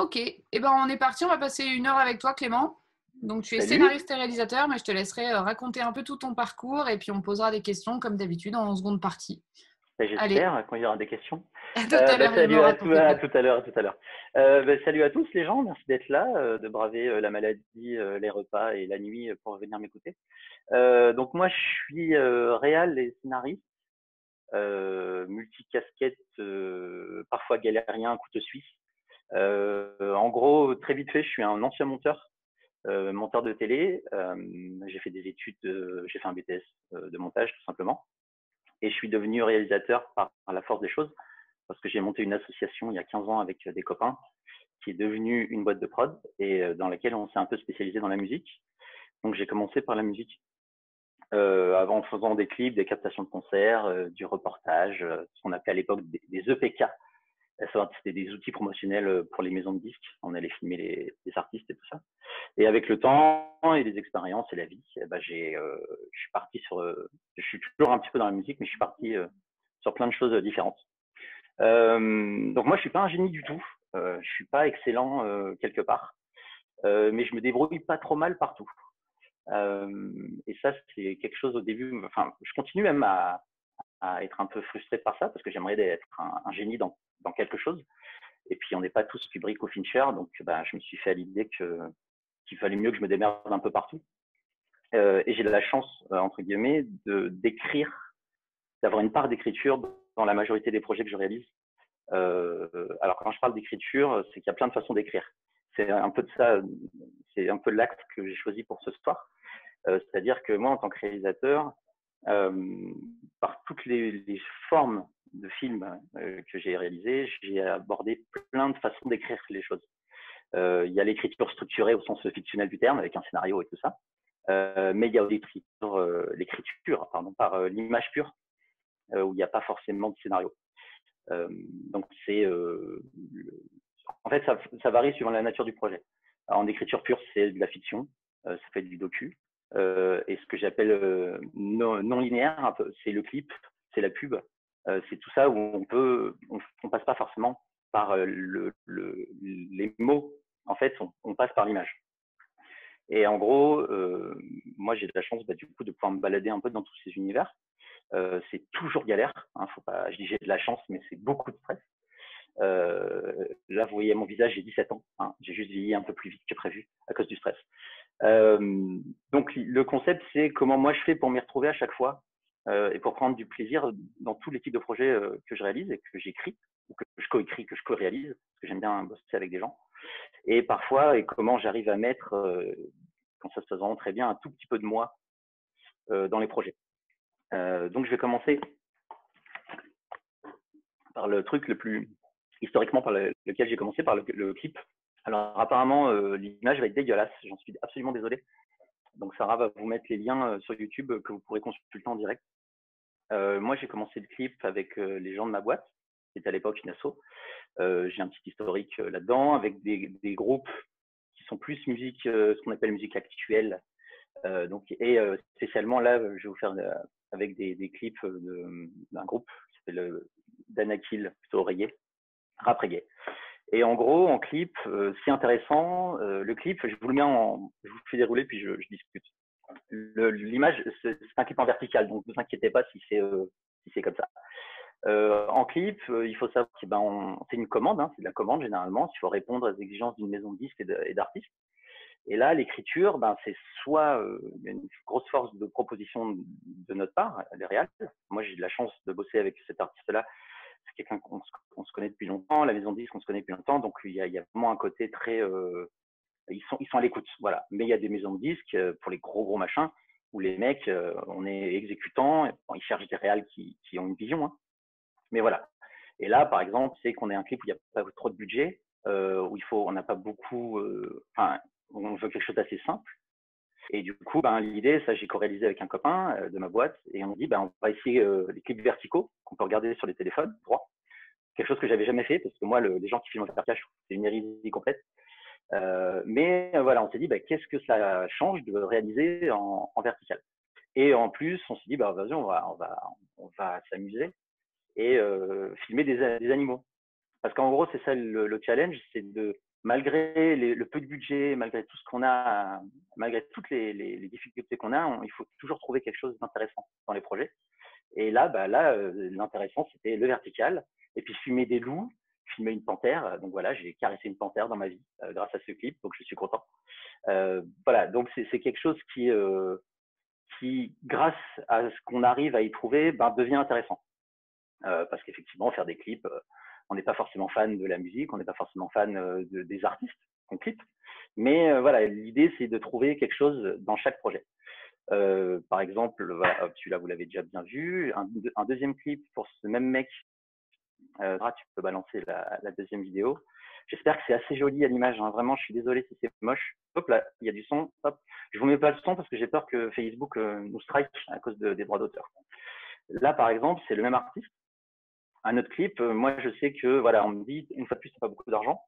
Ok, eh ben, on est parti, on va passer 1 heure avec toi Clément. Donc tu es Salut. scénariste et réalisateur, mais je te laisserai raconter un peu tout ton parcours et puis on posera des questions comme d'habitude en seconde partie. Ben, Allez, j'espère quand il y aura des questions. à tout à l'heure, il me Salut à, raconter à ça. tout à l'heure, à tout à l'heure. Salut à tous les gens, merci d'être là, de braver la maladie, les repas et la nuit pour venir m'écouter. Donc moi, je suis réal et scénariste, multicasquette, parfois galérien, couteau suisse. En gros, très vite fait, je suis un ancien monteur, monteur de télé. J'ai fait des études, j'ai fait un BTS de montage tout simplement. Et je suis devenu réalisateur par la force des choses, parce que j'ai monté une association il y a 15 ans avec des copains, qui est devenue une boîte de prod, et dans laquelle on s'est un peu spécialisé dans la musique. Donc j'ai commencé par la musique, avant en faisant des clips, des captations de concerts, du reportage, ce qu'on appelait à l'époque des EPK. C'était des outils promotionnels pour les maisons de disques. On allait filmer les artistes et tout ça. Et avec le temps et les expériences et la vie, je suis parti sur, je suis toujours un petit peu dans la musique, mais je suis parti sur plein de choses différentes. Donc moi, je suis pas un génie du tout. Je suis pas excellent quelque part, mais je me débrouille pas trop mal partout. Et ça, c'est quelque chose au début. Enfin, je continue même à être un peu frustré par ça parce que j'aimerais être un génie dans quelque chose. Et puis, on n'est pas tous Kubrick ou Fincher, donc je me suis fait à l'idée qu'il fallait mieux que je me démerde un peu partout. Et j'ai de la chance, entre guillemets, d'écrire, d'avoir une part d'écriture dans la majorité des projets que je réalise. Alors quand je parle d'écriture, c'est qu'il y a plein de façons d'écrire. C'est un peu de ça, c'est un peu l'acte que j'ai choisi pour ce soir. C'est-à-dire que moi, en tant que réalisateur, par toutes les formes de films que j'ai réalisés, j'ai abordé plein de façons d'écrire les choses. Il y a l'écriture structurée au sens fictionnel du terme, avec un scénario et tout ça. Mais il y a l'écriture par l'image pure, où il n'y a pas forcément de scénario. Donc en fait, ça varie suivant la nature du projet. Alors, en écriture pure, c'est de la fiction, ça peut être du docu. Et ce que j'appelle non linéaire, c'est le clip, c'est la pub, c'est tout ça où on passe pas forcément par les mots. En fait, on passe par l'image. Et en gros, moi, j'ai de la chance du coup de pouvoir me balader un peu dans tous ces univers. C'est toujours galère. Hein, faut pas, je dis j'ai de la chance, mais c'est beaucoup de stress. Là, vous voyez mon visage, j'ai 17 ans. Hein, j'ai juste vieilli un peu plus vite que prévu à cause du stress. Donc, le concept, c'est comment moi je fais pour m'y retrouver à chaque fois et pour prendre du plaisir dans tous les types de projets que je réalise et que j'écris, ou que je coécris, que je co-réalise, parce que j'aime bien bosser avec des gens. Et parfois, et comment j'arrive à mettre, quand ça se passe vraiment très bien, un tout petit peu de moi dans les projets. Donc, je vais commencer par le truc le plus historiquement par lequel j'ai commencé, par le clip. Alors apparemment, l'image va être dégueulasse, j'en suis absolument désolé. Donc Sarah va vous mettre les liens sur YouTube que vous pourrez consulter en direct. Moi, j'ai commencé le clip avec les gens de ma boîte, qui était à l'époque une asso. J'ai un petit historique là-dedans, avec des groupes qui sont plus musique, ce qu'on appelle musique actuelle. Spécialement là, je vais vous faire avec des clips d'un groupe qui s'appelle Danakil, plutôt reggae, rap reggae. Et en gros, en clip, c'est intéressant. Le clip, je vous le mets je vous fais dérouler puis je discute. L'image, c'est un clip en vertical, donc ne vous inquiétez pas si c'est comme ça. En clip, il faut savoir que c'est une commande, hein, c'est de la commande généralement. Il faut répondre aux exigences d'une maison de disques et d'artistes. Et là, l'écriture, c'est soit une grosse force de proposition de notre part, les réals. Moi, j'ai de la chance de bosser avec cet artiste-là. C'est quelqu'un qu'on se connaît depuis longtemps, la maison de disques, on se connaît depuis longtemps, donc il y a vraiment un côté très ils sont à l'écoute, voilà. Mais il y a des maisons de disques pour les gros machins où les mecs, on est exécutants, ils cherchent des réals qui ont une vision, hein. Mais voilà. Et là, par exemple, c'est qu'on est un clip où il n'y a pas trop de budget, où on n'a pas beaucoup, on veut quelque chose d'assez simple. Et du coup, l'idée, ça, j'ai co-réalisé avec un copain de ma boîte, et on dit, on va essayer les clips verticaux qu'on peut regarder sur les téléphones droits. Quelque chose que j'avais jamais fait, parce que moi, les gens qui filment en vertical, c'est une hérésie complète. Mais voilà, on s'est dit, qu'est-ce que ça change de réaliser en vertical. Et en plus, on s'est dit, vas-y, on va s'amuser et filmer des animaux. Parce qu'en gros, c'est ça le challenge, c'est de malgré le peu de budget, malgré tout ce qu'on a, malgré toutes les difficultés qu'on a, il faut toujours trouver quelque chose d'intéressant dans les projets. Et là, l'intéressant, c'était le vertical. Et puis, filmer des loups, filmer une panthère. Donc voilà, j'ai caressé une panthère dans ma vie grâce à ce clip, donc je suis content. Voilà, donc c'est quelque chose qui, grâce à ce qu'on arrive à y trouver, devient intéressant. Parce qu'effectivement, faire des clips, on n'est pas forcément fan de la musique, on n'est pas forcément fan des artistes qu'on clip. Mais voilà, l'idée, c'est de trouver quelque chose dans chaque projet. Par exemple, voilà, celui-là, vous l'avez déjà bien vu. Un deuxième clip pour ce même mec. Tu peux balancer la deuxième vidéo. J'espère que c'est assez joli à l'image. Hein. Vraiment, je suis désolé si c'est moche. Hop, là, il y a du son. Hop. Je vous mets pas le son parce que j'ai peur que Facebook nous strike à cause des droits d'auteur. Là, par exemple, c'est le même artiste. Un autre clip, moi, je sais que, voilà, on me dit, une fois de plus, c'est pas beaucoup d'argent.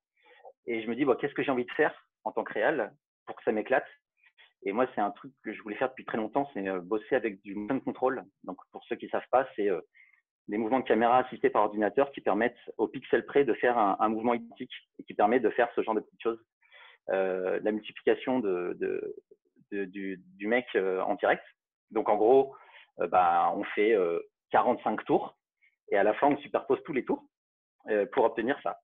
Et je me dis, bon, qu'est-ce que j'ai envie de faire en tant que réal pour que ça m'éclate. Et moi, c'est un truc que je voulais faire depuis très longtemps, c'est bosser avec du motion control. Donc, pour ceux qui savent pas, c'est des mouvements de caméra assistés par ordinateur qui permettent au pixel près de faire un mouvement identique et qui permet de faire ce genre de petites choses. La multiplication du mec en direct. Donc, en gros, on fait 45 tours et à la fin, on superpose tous les tours pour obtenir ça.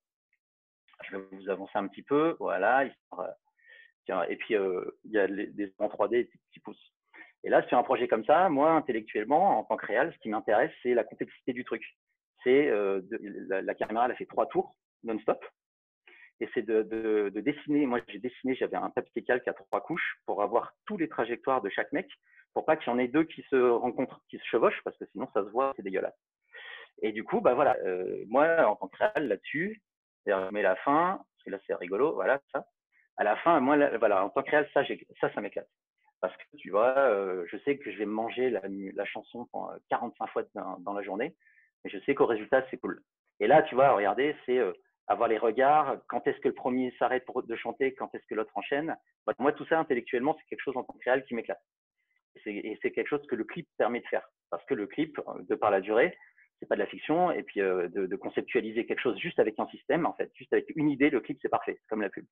Je vais vous avancer un petit peu. Voilà. Et puis, il y a des en 3D et des petits pouces. Et là, sur un projet comme ça, moi, intellectuellement, en tant que réal, ce qui m'intéresse, c'est la complexité du truc. C'est la caméra, elle a fait 3 tours non-stop. Et c'est de dessiner. Moi, j'ai dessiné, j'avais un papier calque à 3 couches pour avoir tous les trajectoires de chaque mec, pour pas qu'il y en ait deux qui se rencontrent, qui se chevauchent, parce que sinon, ça se voit, c'est dégueulasse. Et du coup, voilà, moi, en tant que réal, là-dessus, mais la fin, parce que là, c'est rigolo, voilà, ça. À la fin, moi, voilà, en tant que réal, ça m'éclate. Parce que tu vois, je sais que je vais me manger la chanson 45 fois dans la journée, mais je sais qu'au résultat, c'est cool. Et là, tu vois, regardez, c'est avoir les regards, quand est-ce que le premier s'arrête de chanter, quand est-ce que l'autre enchaîne. Moi, tout ça, intellectuellement, c'est quelque chose en tant que réal qui m'éclate. Et c'est quelque chose que le clip permet de faire. Parce que le clip, de par la durée, c'est pas de la fiction, et puis de conceptualiser quelque chose juste avec un système, en fait, juste avec une idée, le clip, c'est parfait, comme la pub.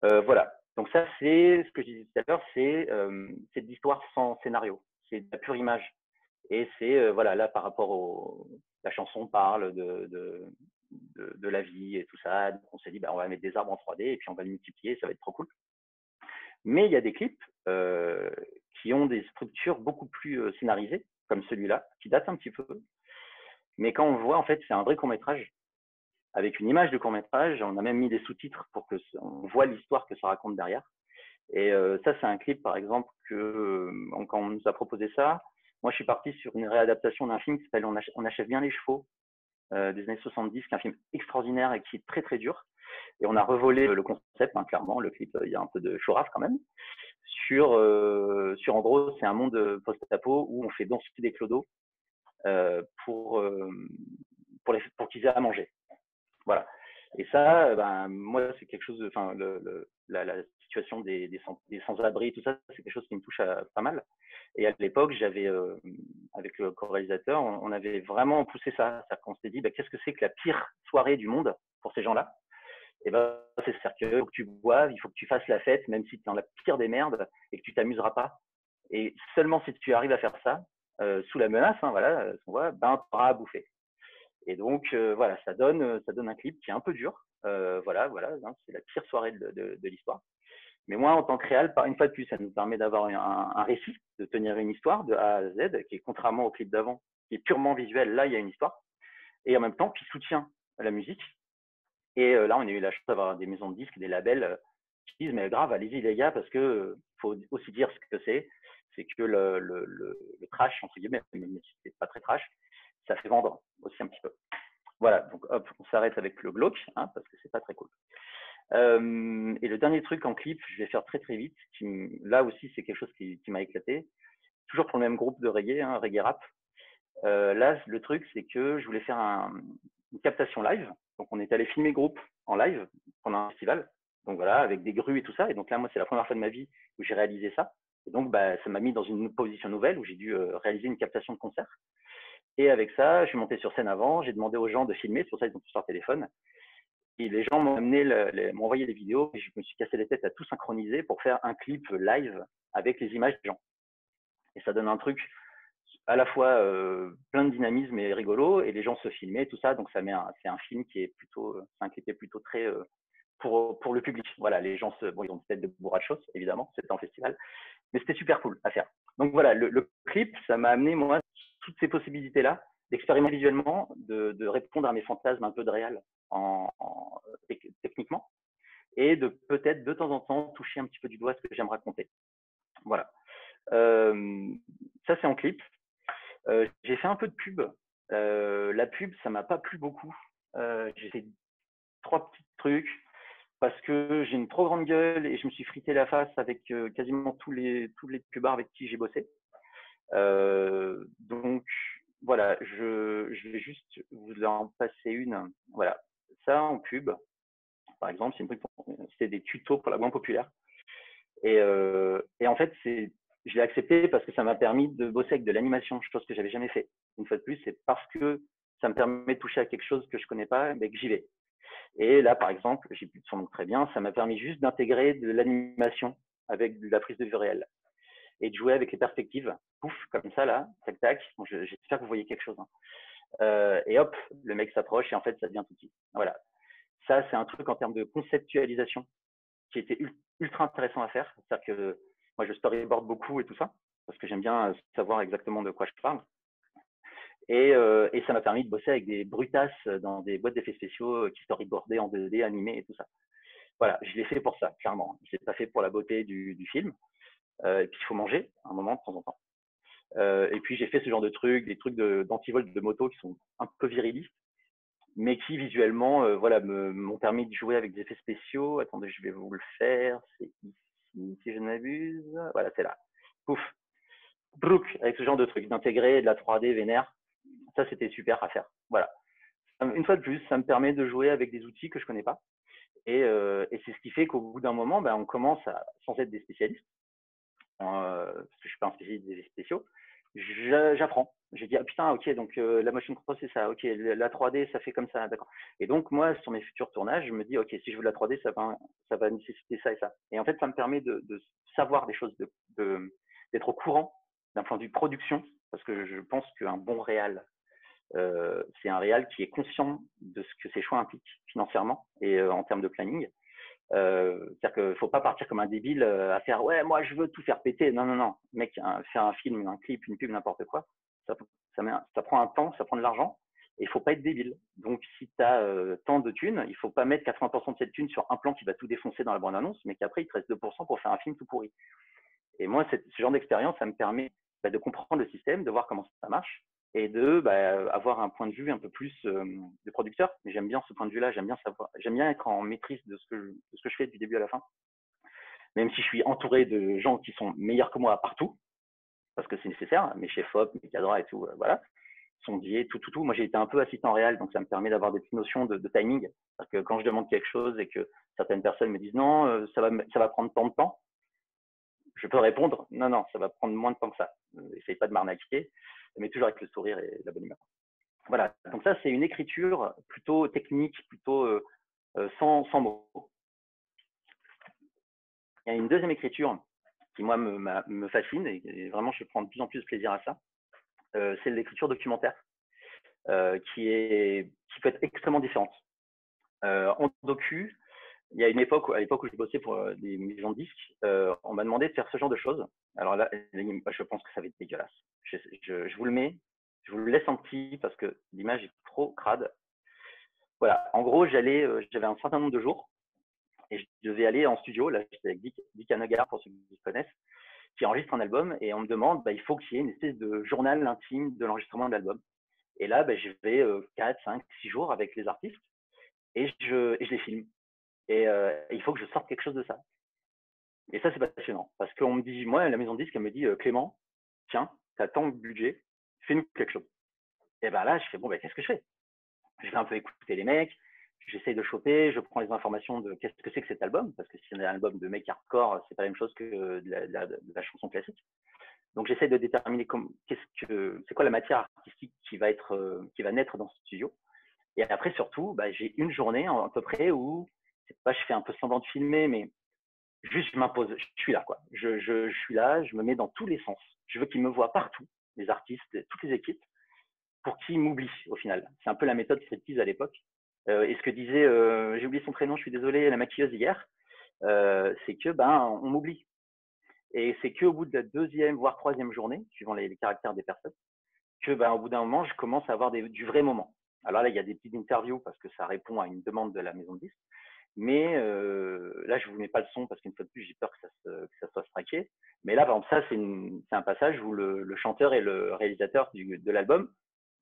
Voilà. Donc ça, c'est ce que je disais tout à l'heure, c'est de l'histoire sans scénario. C'est de la pure image. Et c'est, voilà, là, par rapport la chanson parle de la vie et tout ça. Donc on s'est dit, on va mettre des arbres en 3D et puis on va le multiplier, ça va être trop cool. Mais il y a des clips qui ont des structures beaucoup plus scénarisées, comme celui-là, qui date un petit peu. Mais quand on le voit, en fait, c'est un vrai court-métrage avec une image de court-métrage. On a même mis des sous-titres pour qu'on voit l'histoire que ça raconte derrière. Et ça, c'est un clip, par exemple, quand on nous a proposé ça, moi, je suis parti sur une réadaptation d'un film qui s'appelle On achève bien les chevaux des années 70, qui est un film extraordinaire et qui est très, très dur. Et on a revolé le concept, hein, clairement, le clip, il y a un peu de choraf quand même, sur en gros, c'est un monde post-apo où on fait danser des clodos pour qu'ils aient à manger. Voilà. Et ça, moi, c'est quelque chose, enfin, la situation des sans-abri, tout ça, c'est quelque chose qui me touche pas mal. Et à l'époque, avec le co-réalisateur, on avait vraiment poussé ça. C'est-à-dire qu'on s'était dit, qu'est-ce que c'est que la pire soirée du monde pour ces gens-là? Et c'est ça, il faut que tu boives, il faut que tu fasses la fête, même si tu es dans la pire des merdes et que tu t'amuseras pas. Et seulement si tu arrives à faire ça, sous la menace, hein, voilà, tu auras à bouffer. Et donc, voilà, ça donne un clip qui est un peu dur. Voilà, hein, c'est la pire soirée de l'histoire. Mais moi, en tant que réal, une fois de plus, ça nous permet d'avoir un récit, de tenir une histoire de A à Z, qui est contrairement au clip d'avant, qui est purement visuel. Là, il y a une histoire. Et en même temps, qui soutient la musique. Et là, on a eu la chance d'avoir des maisons de disques, des labels qui disent, mais grave, allez-y les gars, parce que faut aussi dire ce que c'est. C'est que le trash, entre guillemets, mais c'est pas très trash, ça fait vendre aussi un petit peu. Voilà, donc hop, on s'arrête avec le glauque, hein, parce que c'est pas très cool. Et le dernier truc en clip, je vais faire très très vite, là aussi c'est quelque chose qui m'a éclaté, toujours pour le même groupe de reggae, hein, reggae rap. Là, le truc, c'est que je voulais faire une captation live, donc on est allé filmer groupe en live pendant un festival, donc voilà, avec des grues et tout ça, et donc là, moi, c'est la première fois de ma vie où j'ai réalisé ça, et donc ça m'a mis dans une position nouvelle où j'ai dû réaliser une captation de concert. Et avec ça, je suis monté sur scène avant, j'ai demandé aux gens de filmer, c'est pour ça qu'ils ont tous leur téléphone. les gens m'ont envoyé des vidéos et je me suis cassé les têtes à tout synchroniser pour faire un clip live avec les images des gens. Et ça donne un truc à la fois plein de dynamisme et rigolo, et les gens se filmaient, tout ça. Donc c'est un film qui est plutôt, c'est un clip qui est plutôt très pour le public. Voilà, les gens bon, ils ont peut-être de bourrachos, évidemment, c'était en festival, mais c'était super cool à faire. Donc voilà, le clip, ça m'a amené, moi, toutes ces possibilités-là, d'expérimenter visuellement, de répondre à mes fantasmes un peu de réel techniquement, et de peut-être de temps en temps toucher un petit peu du doigt ce que j'aime raconter. Voilà. Ça, c'est en clip. J'ai fait un peu de pub. La pub, ça m'a pas plu beaucoup. J'ai fait 3 petits trucs parce que j'ai une trop grande gueule et je me suis frité la face avec quasiment tous les pubards avec qui j'ai bossé. Donc voilà, je vais juste vous en passer une. Voilà, ça en pub, par exemple, c'est des tutos pour la banque populaire. Et en fait, je l'ai accepté parce que ça m'a permis de bosser avec de l'animation, chose que j'avais jamais fait. Une fois de plus, c'est parce que ça me permet de toucher à quelque chose que je connais pas, mais que j'y vais. Et là, par exemple, j'ai plus de son nom très bien, ça m'a permis juste d'intégrer de l'animation avec de la prise de vue réelle et de jouer avec les perspectives. Pouf, comme ça là, tac tac. Bon, j'espère que vous voyez quelque chose. Hein. Et hop, le mec s'approche et en fait, ça devient tout petit. Voilà. Ça, c'est un truc en termes de conceptualisation qui était ultra intéressant à faire. C'est-à-dire que moi, je storyboard beaucoup et tout ça, parce que j'aime bien savoir exactement de quoi je parle. Et ça m'a permis de bosser avec des brutasses dans des boîtes d'effets spéciaux qui storyboardaient en 2D, animés et tout ça. Voilà, je l'ai fait pour ça, clairement. Je l'ai pas fait pour la beauté du film. Et puis, il faut manger un moment de temps en temps. Et puis, j'ai fait ce genre de trucs, des trucs d'antivol de moto qui sont un peu virilistes, mais qui visuellement voilà, m'ont permis de jouer avec des effets spéciaux. Attendez, je vais vous le faire. C'est ici, si je ne m'abuse. Voilà, c'est là. Pouf. Brook, avec ce genre de truc, d'intégrer de la 3D vénère. Ça, c'était super à faire. Voilà. Une fois de plus, ça me permet de jouer avec des outils que je connais pas. Et c'est ce qui fait qu'au bout d'un moment, on commence à, sans être des spécialistes, parce que je suis pas un spécialiste des effets spéciaux, j'apprends. J'ai dit, ah putain, ok, donc la motion control, c'est ça, ok, la 3D, ça fait comme ça, d'accord. Et donc, moi, sur mes futurs tournages, je me dis, ok, si je veux de la 3D, ça va nécessiter ça et ça. Et en fait, ça me permet de savoir des choses, d'être au courant d'un point de vue production, parce que je pense qu'un bon réal, c'est un réal qui est conscient de ce que ses choix impliquent financièrement et en termes de planning. C'est-à-dire qu'il ne faut pas partir comme un débile à faire ouais, moi je veux tout faire péter. Non, non, non, mec, faire un film, un clip, une pub, n'importe quoi, ça prend un temps, ça prend de l'argent et il ne faut pas être débile. Donc, si tu as tant de thunes, il ne faut pas mettre 80% de cette thune sur un plan qui va tout défoncer dans la bande-annonce, mais qu'après il te reste 2% pour faire un film tout pourri. Et moi, ce genre d'expérience, ça me permet de comprendre le système, de voir comment ça marche et de avoir un point de vue un peu plus de producteur. Mais j'aime bien ce point de vue-là, j'aime bien être en maîtrise de ce que je fais du début à la fin. Même si je suis entouré de gens qui sont meilleurs que moi partout, parce que c'est nécessaire, mes chefs op, mes cadres et tout, voilà, sondiers, tout. Moi, j'ai été un peu assistant réel, donc ça me permet d'avoir des petites notions de timing. Parce que quand je demande quelque chose et que certaines personnes me disent non, ça va prendre tant de temps, je peux répondre non, non, ça va prendre moins de temps que ça. Essaye pas de m'arnaquer, mais toujours avec le sourire et la bonne humeur. Voilà, donc ça, c'est une écriture plutôt technique, plutôt sans mots. Il y a une deuxième écriture qui, moi, me fascine et vraiment, je prends de plus en plus de plaisir à ça. C'est l'écriture documentaire qui peut être extrêmement différente. En docu, il y a une époque, à l'époque où je bossais pour des maisons de disques, on m'a demandé de faire ce genre de choses. Alors là, je pense que ça va être dégueulasse. Je vous le mets, je vous le laisse en petit parce que l'image est trop crade. Voilà, en gros, j'avais un certain nombre de jours et je devais aller en studio. Là, j'étais avec Dick Hanagar, pour ceux qui connaissent, qui enregistre un album et on me demande, il faut qu'il y ait une espèce de journal intime de l'enregistrement de l'album. Et là, je vais 4, 5, 6 jours avec les artistes et je les filme. Et il faut que je sorte quelque chose de ça. Et ça, c'est passionnant. Parce qu'on me dit, moi, la maison de disque, elle me dit, Clément, tiens, tu as tant de budget, fais-nous quelque chose. Et là, je fais, bon, qu'est-ce que je fais? Je vais un peu écouter les mecs, j'essaye de choper, je prends les informations de qu'est-ce que c'est que cet album, parce que si c'est un album de mecs hardcore, c'est pas la même chose que de la chanson classique. Donc, j'essaie de déterminer c'est quoi la matière artistique qui va naître dans ce studio. Et après, surtout, j'ai une journée à peu près où, c'est pas, je fais un peu semblant de filmer, mais juste je m'impose, je suis là, quoi. Je suis là, je me mets dans tous les sens. Je veux qu'ils me voient partout, les artistes, toutes les équipes, pour qu'ils m'oublient au final. C'est un peu la méthode striptease à l'époque. Et ce que disait, j'ai oublié son prénom, je suis désolé, la maquilleuse hier, c'est que on m'oublie. Et c'est qu'au bout de la deuxième, voire troisième journée, suivant les caractères des personnes, que au bout d'un moment, je commence à avoir du vrai moment. Alors là, il y a des petites interviews parce que ça répond à une demande de la maison de disques. Mais là, je vous mets pas le son parce qu'une fois de plus, j'ai peur que ça soit striké. Mais là, par exemple, ça, c'est un passage où le chanteur et le réalisateur de l'album,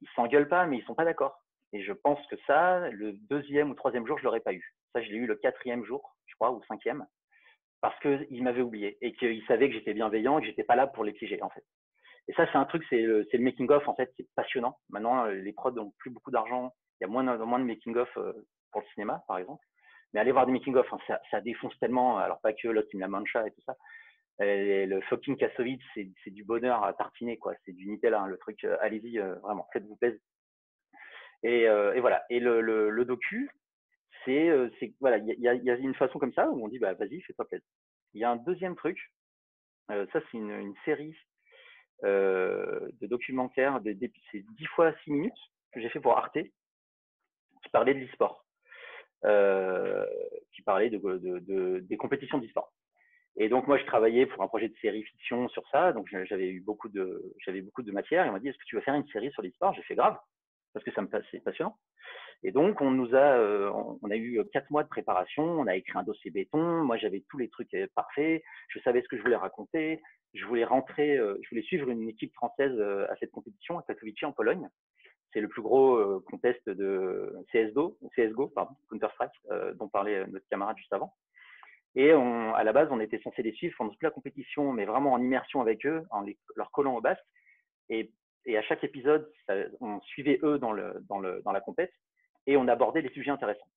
ils s'engueulent pas, mais ils sont pas d'accord. Et je pense que ça, le deuxième ou troisième jour, je l'aurais pas eu. Ça, je l'ai eu le quatrième jour, je crois, ou cinquième, parce qu'ils m'avaient oublié et qu'ils savaient que j'étais bienveillant et que j'étais pas là pour les piéger, en fait. Et ça, c'est un truc, c'est le making-of, en fait, qui est passionnant. Maintenant, les prods n'ont plus beaucoup d'argent. Il y a moins de making-of pour le cinéma, par exemple. Mais allez voir des making-of, hein, ça défonce tellement. Alors, pas que Lost in La Mancha et tout ça. Et le fucking Kassovitz, c'est du bonheur à tartiner, quoi. C'est du Nutella, hein, le truc. Allez-y, vraiment, faites-vous plaisir. Et voilà. Et le docu, voilà, il y a une façon comme ça où on dit, vas-y, fais-toi plaisir. Il y a un deuxième truc. Ça, c'est une série de documentaires, c'est 10 fois 6 minutes que j'ai fait pour Arte, qui parlait de l'e-sport, qui parlait des compétitions d'e-sport. Et donc moi, je travaillais pour un projet de série fiction sur ça, donc j'avais beaucoup de matière. Et on m'a dit, est-ce que tu veux faire une série sur l'e-sport? J'ai fait grave, parce que c'est passionnant. Et donc on a eu 4 mois de préparation, on a écrit un dossier béton. Moi, j'avais tous les trucs parfaits, je savais ce que je voulais raconter. Je voulais suivre une équipe française à cette compétition à Katowice en Pologne. C'est le plus gros contest de CSGO, pardon, Counter-Strike, dont parlait notre camarade juste avant. Et à la base, on était censé les suivre pendant toute la compétition, mais vraiment en immersion avec eux, leur collant au basque. Et à chaque épisode, on suivait eux dans la compète et on abordait des sujets intéressants.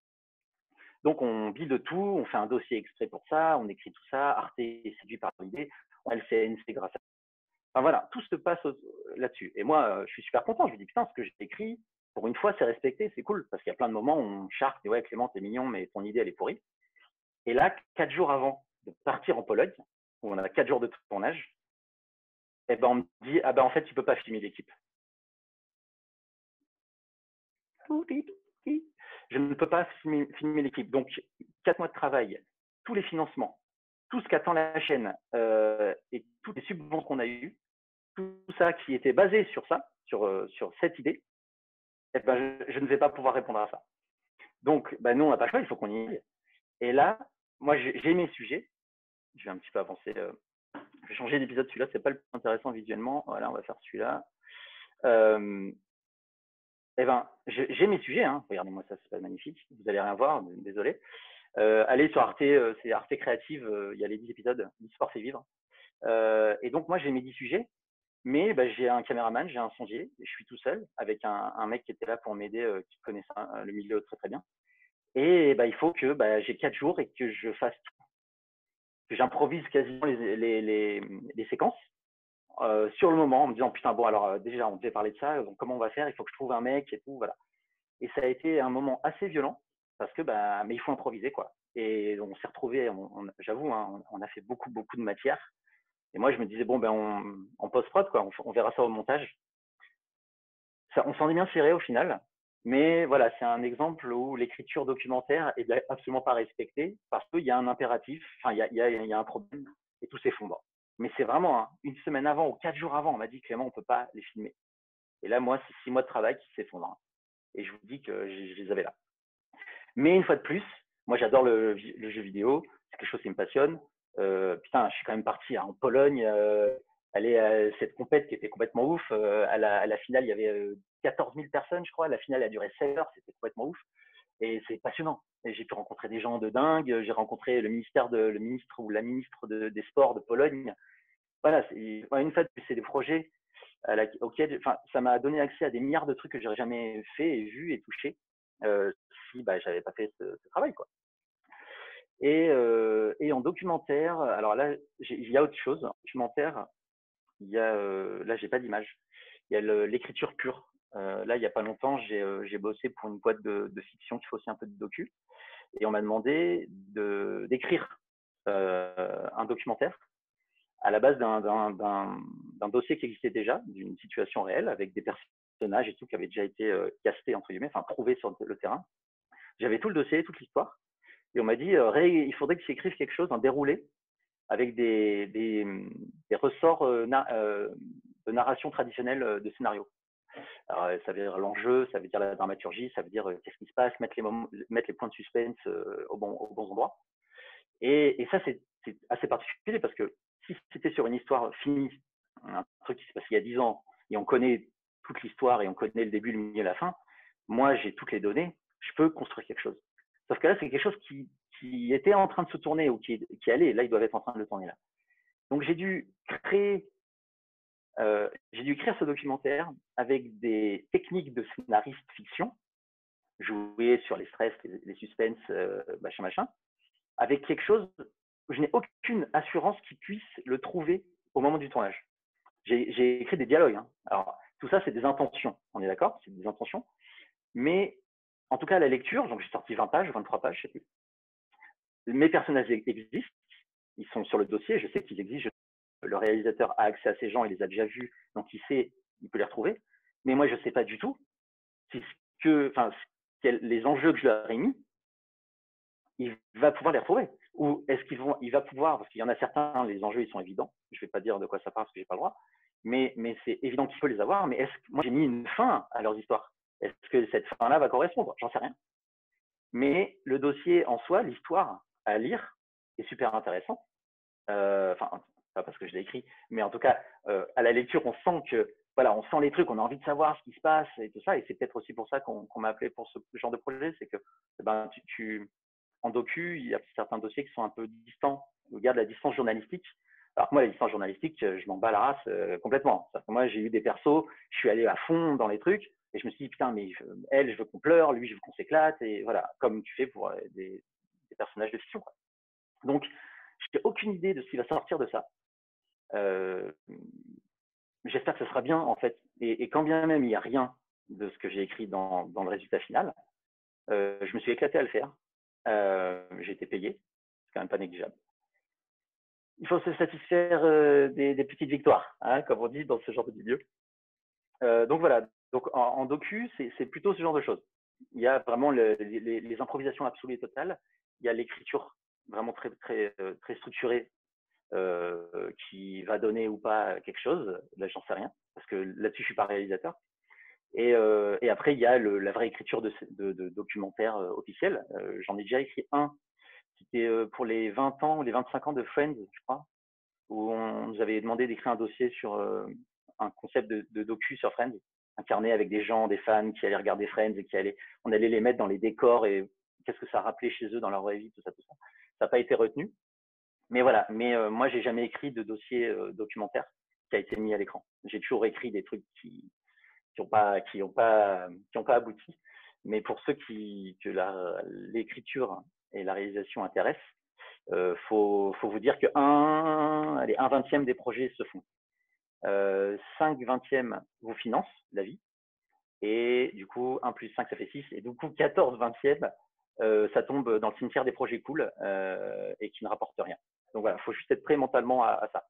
Donc, on vit de tout, on fait un dossier exprès pour ça, on écrit tout ça. Arte est séduit par l'idée, on a le CNC grâce à. Enfin voilà, tout se passe là-dessus. Et moi, je suis super content. Je me dis, putain, ce que j'ai écrit, pour une fois, c'est respecté, c'est cool. Parce qu'il y a plein de moments où on charque, et ouais, Clément, t'es mignon, mais ton idée, elle est pourrie. Et là, 4 jours avant de partir en Pologne, où on a 4 jours de tournage, et on me dit, en fait, tu peux pas filmer l'équipe. Je ne peux pas filmer l'équipe. Donc, 4 mois de travail, tous les financements, tout ce qu'attend la chaîne et toutes les subventions qu'on a eues, tout ça qui était basé sur ça, sur cette idée, je ne vais pas pouvoir répondre à ça. Donc, nous, on n'a pas le choix, il faut qu'on y aille. Et là, moi, j'ai mes sujets. Je vais un petit peu avancer. Je vais changer d'épisode. Celui-là, c'est pas le plus intéressant visuellement. Voilà, on va faire celui-là. J'ai mes sujets. Hein. Regardez-moi ça, c'est pas magnifique. Vous allez rien voir, désolé. Allez sur Arte, c'est Arte Créative. Il y a les 10 épisodes. L'e-sport fait vivre. Et donc, moi, j'ai mes 10 sujets. Mais j'ai un caméraman, j'ai un sondier, et je suis tout seul avec un mec qui était là pour m'aider, qui connaissait le milieu très très bien. Et il faut que j'ai 4 jours et que je fasse tout. Que j'improvise quasiment les séquences sur le moment en me disant putain bon alors déjà on devait parler de ça, donc comment on va faire? Il faut que je trouve un mec et tout, voilà. Et ça a été un moment assez violent parce que mais il faut improviser quoi. Et on s'est retrouvés, j'avoue, hein, on a fait beaucoup de matière. Et moi, je me disais, bon, on post-prod, quoi, on verra ça au montage. Ça, on s'en est bien tiré au final. Mais voilà, c'est un exemple où l'écriture documentaire est absolument pas respectée parce qu'il y a un impératif, enfin, il y a un problème et tout s'effondre. Mais c'est vraiment une semaine avant ou 4 jours avant, on m'a dit, Clément, on peut pas les filmer. Et là, moi, c'est 6 mois de travail qui s'effondrent. Et je vous dis que je les avais là. Mais une fois de plus, moi, j'adore le jeu vidéo. C'est quelque chose qui me passionne. Putain, je suis quand même parti en Pologne, aller à cette compète qui était complètement ouf. À la finale, il y avait 14 000 personnes, je crois. La finale a duré 16 heures, c'était complètement ouf. Et c'est passionnant. Et j'ai pu rencontrer des gens de dingue. J'ai rencontré le ministre ou la ministre des Sports de Pologne. Voilà, une fois, c'est des projets auxquels, ça m'a donné accès à des milliards de trucs que j'aurais jamais fait et vu et touché si j'avais pas fait ce travail, quoi. Et en documentaire, alors là, il y a autre chose. En documentaire, il y a, là, j'ai pas d'image. Il y a l'écriture pure. Là, il n'y a pas longtemps, j'ai bossé pour une boîte de fiction qui fait aussi un peu de docu. Et on m'a demandé d'écrire un documentaire à la base d'un dossier qui existait déjà, d'une situation réelle, avec des personnages et tout qui avaient déjà été castés, entre guillemets, enfin prouvés sur le terrain. J'avais tout le dossier, toute l'histoire. Et on m'a dit, il faudrait que tu écrives quelque chose, un déroulé, avec des ressorts de narration traditionnelle de scénario. Alors, ça veut dire l'enjeu, ça veut dire la dramaturgie, ça veut dire qu'est-ce qui se passe, mettre les points de suspense aux bons endroits. Et ça, c'est assez particulier parce que si c'était sur une histoire finie, un truc qui s'est passé il y a 10 ans, et on connaît toute l'histoire et on connaît le début, le milieu et la fin, moi, j'ai toutes les données, je peux construire quelque chose. Sauf que là, c'est quelque chose qui était en train de se tourner ou qui allait. Là, ils doivent être en train de le tourner là. Donc, j'ai dû écrire ce documentaire avec des techniques de scénariste fiction, jouer sur les stress, les suspens, machin, avec quelque chose où je n'ai aucune assurance qu'ils puissent le trouver au moment du tournage. J'ai écrit des dialogues. Hein. Alors, tout ça, c'est des intentions. On est d'accord? C'est des intentions. Mais en tout cas, à la lecture, donc j'ai sorti 20 pages, 23 pages, je sais plus. Mes personnages existent. Ils sont sur le dossier. Je sais qu'ils existent. Le réalisateur a accès à ces gens, il les a déjà vus, donc il sait, il peut les retrouver. Mais moi, je ne sais pas du tout si les enjeux que je leur ai mis, il va pouvoir les retrouver. Ou est-ce il va pouvoir, parce qu'il y en a certains, les enjeux, ils sont évidents. Je ne vais pas dire de quoi ça parle parce que je n'ai pas le droit. Mais c'est évident qu'il peut les avoir. Mais moi, j'ai mis une fin à leurs histoires. Est-ce que cette fin-là va correspondre? J'en sais rien. Mais le dossier en soi, l'histoire à lire est super intéressante. Enfin, pas parce que je l'ai écrit, mais en tout cas, à la lecture, on sent que, voilà, on sent les trucs, on a envie de savoir ce qui se passe et tout ça. Et c'est peut-être aussi pour ça qu'on m'a appelé pour ce genre de projet, c'est que, ben, en docu, il y a certains dossiers qui sont un peu distants, au regard de la distance journalistique. Alors que moi, la distance journalistique, je m'en bats la race complètement. Que moi, j'ai eu des persos, je suis allé à fond dans les trucs, et je me suis dit, putain, mais elle, je veux qu'on pleure, lui, je veux qu'on s'éclate, et voilà, comme tu fais pour des personnages de fiction. Quoi. Donc, je n'ai aucune idée de ce qui va sortir de ça. J'espère que ce sera bien, en fait. Et quand bien même il n'y a rien de ce que j'ai écrit dans le résultat final, je me suis éclaté à le faire. J'ai été payé, c'est quand même pas négligeable. Il faut se satisfaire des petites victoires, hein, comme on dit dans ce genre de milieu. Donc voilà, donc en docu, c'est plutôt ce genre de choses. Il y a vraiment les improvisations absolues et totales. Il y a l'écriture vraiment très, très, très structurée qui va donner ou pas quelque chose. Là, j'en sais rien, parce que là-dessus, je suis pas réalisateur. Et après, il y a la vraie écriture de documentaires officiels. J'en ai déjà écrit un. C'était pour les 20 ans ou les 25 ans de Friends, je crois, où on nous avait demandé d'écrire un dossier sur un concept de docu sur Friends, un carnet avec des gens, des fans qui allaient regarder Friends et on allait les mettre dans les décors et qu'est-ce que ça rappelait chez eux dans leur vraie vie, tout ça, tout ça. Ça n'a pas été retenu. Mais voilà, moi, j'ai jamais écrit de dossier documentaire qui a été mis à l'écran. J'ai toujours écrit des trucs qui n'ont pas abouti. Mais pour ceux que l'écriture et la réalisation intéressent, faut vous dire que un 20e des projets se font. 5 20e vous financent la vie. Et du coup, 1 plus 5, ça fait 6. Et du coup, 14 20e, ça tombe dans le cimetière des projets cool et qui ne rapportent rien. Donc voilà, il faut juste être prêt mentalement à ça.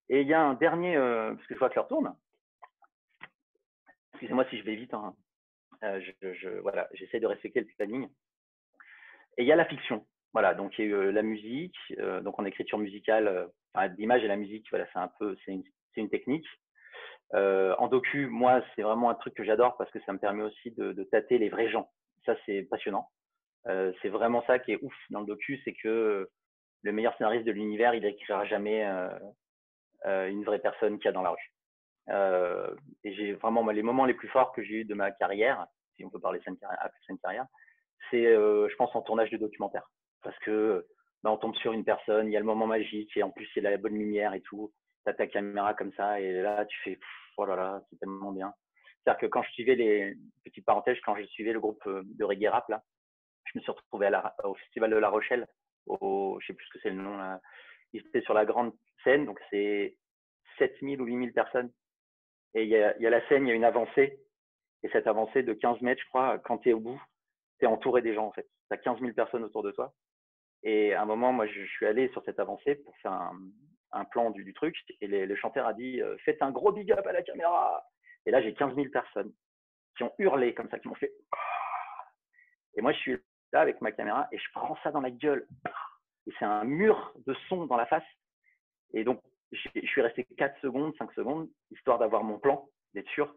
Et il y a un dernier, parce que je vois que l'heure tourne. Excusez-moi si je vais vite. Hein. Voilà, j'essaie de respecter le planning. Et il y a la fiction. Voilà, donc il y a eu la musique, donc en écriture musicale, l'image et la musique, voilà, c'est une technique. En docu, moi, c'est vraiment un truc que j'adore parce que ça me permet aussi de tâter les vrais gens. Ça, c'est passionnant. C'est vraiment ça qui est ouf dans le docu, c'est que le meilleur scénariste de l'univers, il n'écrira jamais une vraie personne qu'il y a dans la rue. Et j'ai vraiment les moments les plus forts que j'ai eu de ma carrière, si on peut parler scène carrière, c'est, je pense, en tournage de documentaire. Parce que on tombe sur une personne, il y a le moment magique, et en plus, il y a la bonne lumière et tout. Tu as ta caméra comme ça, et là, tu fais, oh là là, c'est tellement bien. C'est-à-dire que quand je suivais petites parenthèses, quand je suivais le groupe de reggae rap, là, je me suis retrouvé au Festival de La Rochelle, je sais plus ce que c'est le nom, là. Ils étaient sur la grande scène, donc c'est 7000 ou 8000 personnes. Et il y a la scène, il y a une avancée. Et cette avancée de 15 mètres, je crois, quand tu es au bout, tu es entouré des gens, en fait. Tu as 15 000 personnes autour de toi. Et à un moment, moi, je suis allé sur cette avancée pour faire un plan du truc. Et le chanteur a dit faites un gros big up à la caméra. Et là, j'ai 15 000 personnes qui ont hurlé comme ça, qui m'ont fait. Et moi, je suis là avec ma caméra et je prends ça dans la gueule. Et c'est un mur de son dans la face. Et donc, je suis resté 4 secondes, 5 secondes, histoire d'avoir mon plan, d'être sûr.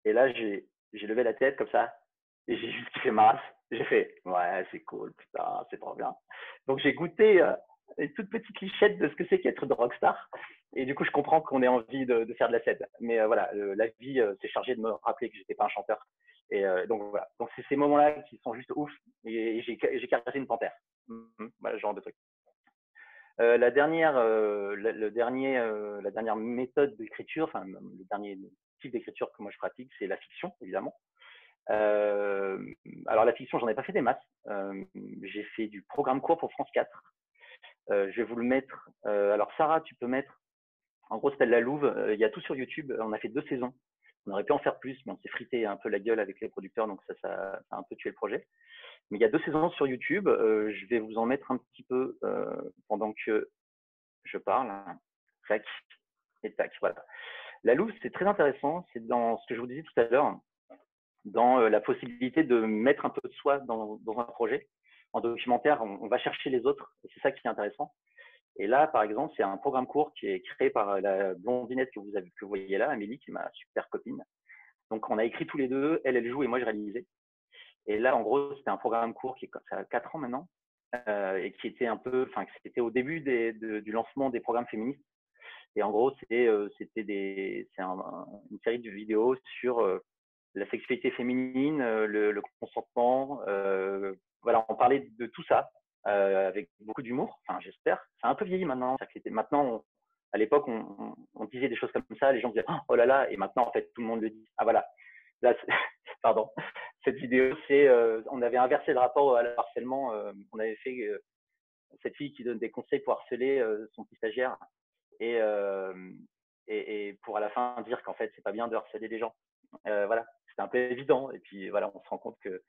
Et là, j'ai levé la tête comme ça. Et j'ai juste kiffé ma race. J'ai fait, ouais, c'est cool, putain, c'est trop bien. Donc, j'ai goûté une toute petite lichette de ce que c'est qu'être de rockstar. Et du coup, je comprends qu'on ait envie de faire de la scène. Mais voilà, la vie s'est chargée de me rappeler que j'étais pas un chanteur. Et donc, voilà. Donc, c'est ces moments-là qui sont juste ouf. Et j'ai caressé une panthère. Voilà, ce genre de truc. La dernière, la dernière méthode d'écriture, enfin, le dernier type d'écriture que moi je pratique, c'est la fiction, évidemment. Euh, alors la fiction, j'en ai pas fait des masses. J'ai fait du programme court pour France 4. Je vais vous le mettre. Alors Sarah, tu peux mettre. En gros, c'était La Louve. Il y a tout sur YouTube. On a fait 2 saisons. On aurait pu en faire plus, mais on s'est frité un peu la gueule avec les producteurs, donc ça a un peu tué le projet. Mais il y a 2 saisons sur YouTube. Je vais vous en mettre un petit peu pendant que je parle. Tac et tac. Voilà. La louve, c'est très intéressant. C'est dans ce que je vous disais tout à l'heure, dans la possibilité de mettre un peu de soi dans un projet. En documentaire, on va chercher les autres, et c'est ça qui est intéressant. Et là, par exemple, c'est un programme court qui est créé par la blondinette que vous voyez là, Amélie, qui est ma super copine. Donc, on a écrit tous les deux. Elle joue et moi, je réalisais. Et là, en gros, c'était un programme court qui a 4 ans maintenant, et qui était un peu, enfin, c'était au début du lancement des programmes féministes. Et en gros, c'est une série de vidéos sur la sexualité féminine, le consentement. Voilà, on parlait de tout ça avec beaucoup d'humour. Enfin, j'espère. C'est un peu vieilli maintenant. Maintenant, à l'époque, on disait des choses comme ça. Les gens disaient oh là là, et maintenant, en fait, tout le monde le dit. Ah voilà. Là, pardon. Cette vidéo, on avait inversé le rapport au harcèlement. On avait fait cette fille qui donne des conseils pour harceler son petit stagiaire et, pour à la fin dire qu'en fait c'est pas bien de harceler les gens. Voilà, c'était un peu évident et puis voilà, on se rend compte que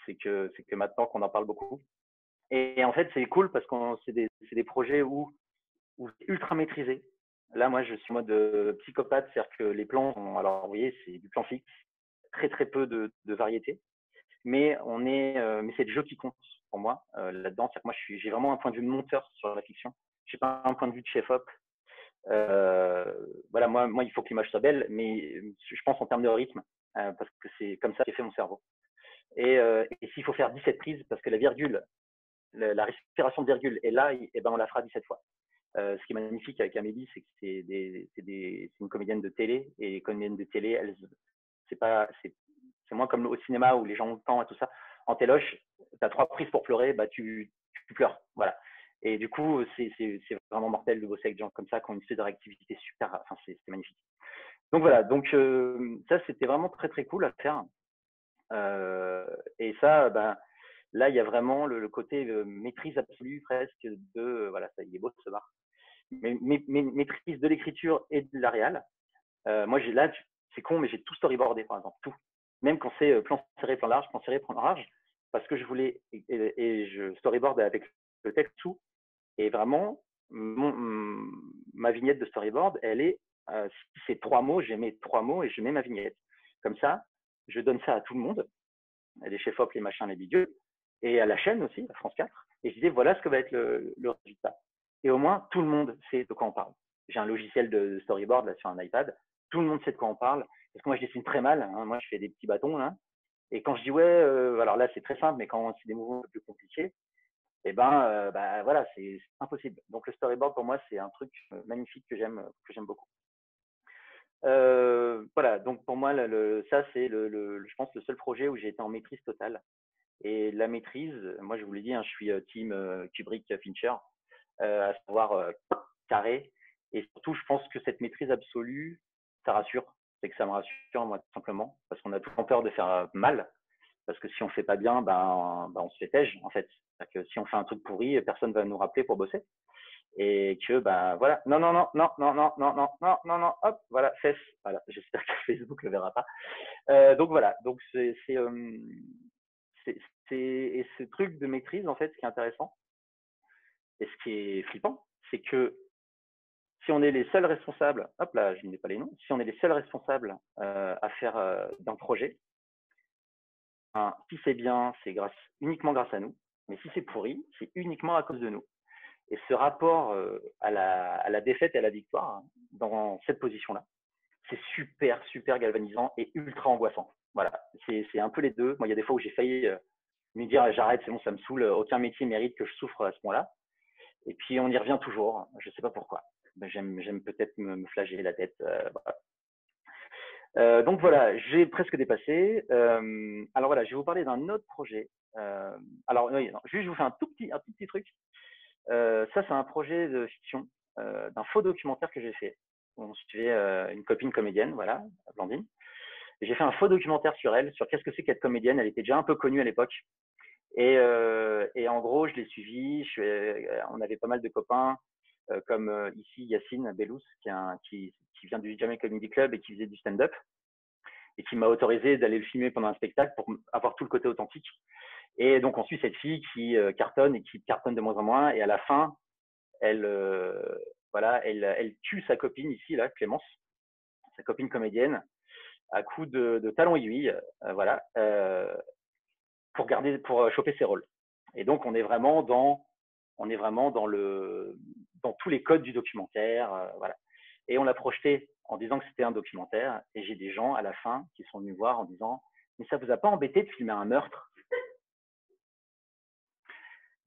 c'est que maintenant qu'on en parle beaucoup. Et en fait c'est cool parce que c'est des projets où c'est ultra maîtrisé. Là moi je suis en mode psychopathe, c'est-à-dire que les plans alors vous voyez c'est du plan fixe, très très peu de variété, mais mais c'est le jeu qui compte pour moi là-dedans. C'est-à-dire que moi j'ai vraiment un point de vue de monteur sur la fiction. J'ai pas un point de vue de chef-op. Voilà, moi, il faut que l'image soit belle, mais je pense en termes de rythme, parce que c'est comme ça qu'est fait mon cerveau. Et s'il faut faire 17 prises, parce que la virgule, la respiration de virgule est là, et ben on la fera 17 fois. Ce qui est magnifique avec Amélie, c'est que c'est une comédienne de télé, et les comédiennes de télé, c'est moins comme au cinéma où les gens ont le temps et tout ça. En téloche, tu as 3 prises pour pleurer, bah tu pleures. Voilà. Et du coup, c'est vraiment mortel de bosser avec des gens comme ça, qui ont une espèce de réactivité super. Enfin, c'est magnifique. Donc voilà, donc ça, c'était vraiment très très cool à faire. Et ça, ben, là, il y a vraiment le côté maîtrise absolue presque de. Voilà, ça, il est beau ce bar. Mais maîtrise de l'écriture et de la réal. Moi, là, c'est con, mais j'ai tout storyboardé, par exemple, tout. Même quand c'est plan serré, plan large, plan serré, plan large, parce que je voulais, et je storyboard avec le texte tout. Et vraiment, ma vignette de storyboard, elle est, si c'est 3 mots, j'ai mes 3 mots et je mets ma vignette. Comme ça, je donne ça à tout le monde, les chefs-op, les machins, les bidules, et à la chaîne aussi, à France 4. Et je disais, voilà ce que va être le résultat. Et au moins, tout le monde sait de quoi on parle. J'ai un logiciel de storyboard là sur un iPad. Tout le monde sait de quoi on parle. Parce que moi, je dessine très mal. Hein. Moi, je fais des petits bâtons. Là. Et quand je dis, ouais, alors là, c'est très simple, mais quand c'est des mouvements un peu plus compliqués, et bah, voilà, c'est impossible. Donc le storyboard pour moi c'est un truc magnifique que j'aime beaucoup. Voilà, donc pour moi ça c'est je pense le seul projet où j'ai été en maîtrise totale. Et la maîtrise, moi je vous l'ai dit, hein, je suis team Kubrick Fincher, à savoir carré. Et surtout je pense que cette maîtrise absolue, ça rassure. C'est que ça me rassure moi tout simplement parce qu'on a tout le temps peur de faire mal. parce que si on fait pas bien, on se fait tège, en fait. C'est-à-dire que si on fait un truc pourri, personne va nous rappeler pour bosser. Et que, voilà, non, non, non, non, non, non, non, non, non, non, non, hop, voilà, cesse. Voilà, j'espère que Facebook le verra pas. Donc voilà, donc et ce truc de maîtrise, en fait, ce qui est intéressant, et ce qui est flippant, c'est que si on est les seuls responsables, hop là, je ne mets pas les noms, si on est les seuls responsables à faire d'un projet, si c'est bien, c'est uniquement grâce à nous, mais si c'est pourri, c'est uniquement à cause de nous. Et ce rapport à la défaite et à la victoire, hein, dans cette position-là, c'est super, super galvanisant et ultra angoissant. Voilà, c'est un peu les deux. Moi, il y a des fois où j'ai failli me dire j'arrête, c'est bon, ça me saoule, aucun métier mérite que je souffre à ce moment-là. Et puis on y revient toujours, je ne sais pas pourquoi. J'aime peut-être me flageller la tête. Donc voilà, j'ai presque dépassé. Alors voilà, je vais vous parler d'un autre projet. Alors oui, non, juste je vous fais un tout petit truc. Ça, c'est un projet de fiction, d'un faux documentaire que j'ai fait. On suivait une copine comédienne, voilà, Blandine. J'ai fait un faux documentaire sur elle, sur qu'est-ce que c'est qu'être comédienne. Elle était déjà un peu connue à l'époque. Et en gros, je l'ai suivie. On avait pas mal de copains, comme ici Yacine Bellous, qui vient du Jamel Comedy Club et qui faisait du stand-up, et qui m'a autorisé d'aller le filmer pendant un spectacle pour avoir tout le côté authentique. Et donc, on suit cette fille qui cartonne et qui cartonne de moins en moins. Et à la fin, elle tue sa copine ici, là, Clémence, sa copine comédienne, à coups de talons aiguilles, voilà, pour choper ses rôles. Et donc, on est vraiment dans tous les codes du documentaire, voilà. Et on l'a projeté en disant que c'était un documentaire. Et j'ai des gens à la fin qui sont venus voir en disant « Mais ça vous a pas embêté de filmer un meurtre ?»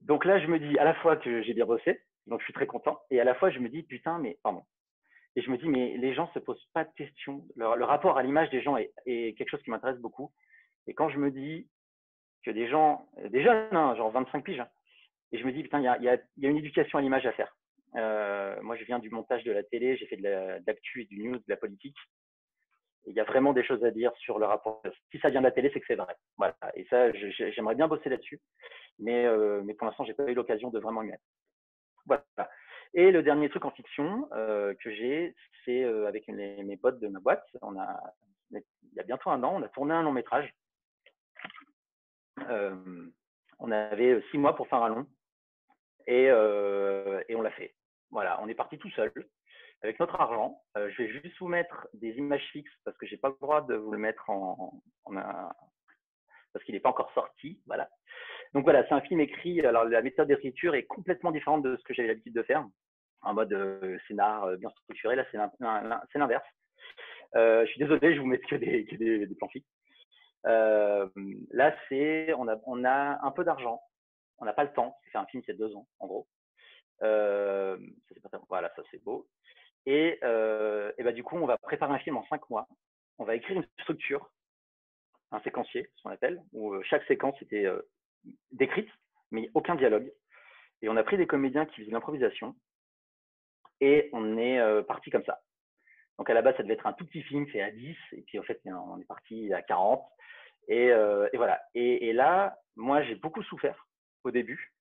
Donc là, je me dis à la fois que j'ai bien bossé, donc je suis très content, et à la fois, je me dis « Putain, mais pardon. » Et je me dis, mais les gens ne se posent pas de questions. Le rapport à l'image des gens est quelque chose qui m'intéresse beaucoup. Et quand je me dis que des gens, des jeunes, hein, genre 25 piges, hein, et je me dis, putain, il y a une éducation à l'image à faire. Moi, je viens du montage de la télé, j'ai fait de l'actu et du news, de la politique. Et il y a vraiment des choses à dire sur le rapport. Si ça vient de la télé, c'est que c'est vrai. Voilà. Et ça, j'aimerais bien bosser là-dessus. Mais pour l'instant, j'ai pas eu l'occasion de vraiment y mettre. Voilà. Et le dernier truc en fiction que j'ai, c'est avec mes potes de ma boîte. Il y a bientôt un an, on a tourné un long métrage. On avait 6 mois pour faire un long et on l'a fait. Voilà, on est parti tout seul avec notre argent. Je vais juste vous mettre des images fixes parce que j'ai pas le droit de vous le mettre parce qu'il n'est pas encore sorti. Voilà. Donc voilà, c'est un film écrit. Alors la méthode d'écriture est complètement différente de ce que j'avais l'habitude de faire. En mode scénar bien structuré. Là, c'est l'inverse. Je suis désolé, je vous mets que des plans fixes. Là, on a un peu d'argent. On n'a pas le temps. C'est un film, c'est 2 ans, en gros. Voilà, ça c'est beau. Et du coup, on va préparer un film en 5 mois. On va écrire une structure, un séquencier, ce qu'on appelle, où chaque séquence était décrite, mais aucun dialogue. Et on a pris des comédiens qui faisaient de l'improvisation. Et on est parti comme ça. Donc à la base, ça devait être un tout petit film fait à 10, et puis en fait, on est parti à 40. Et voilà. Et là, moi, j'ai beaucoup souffert au début,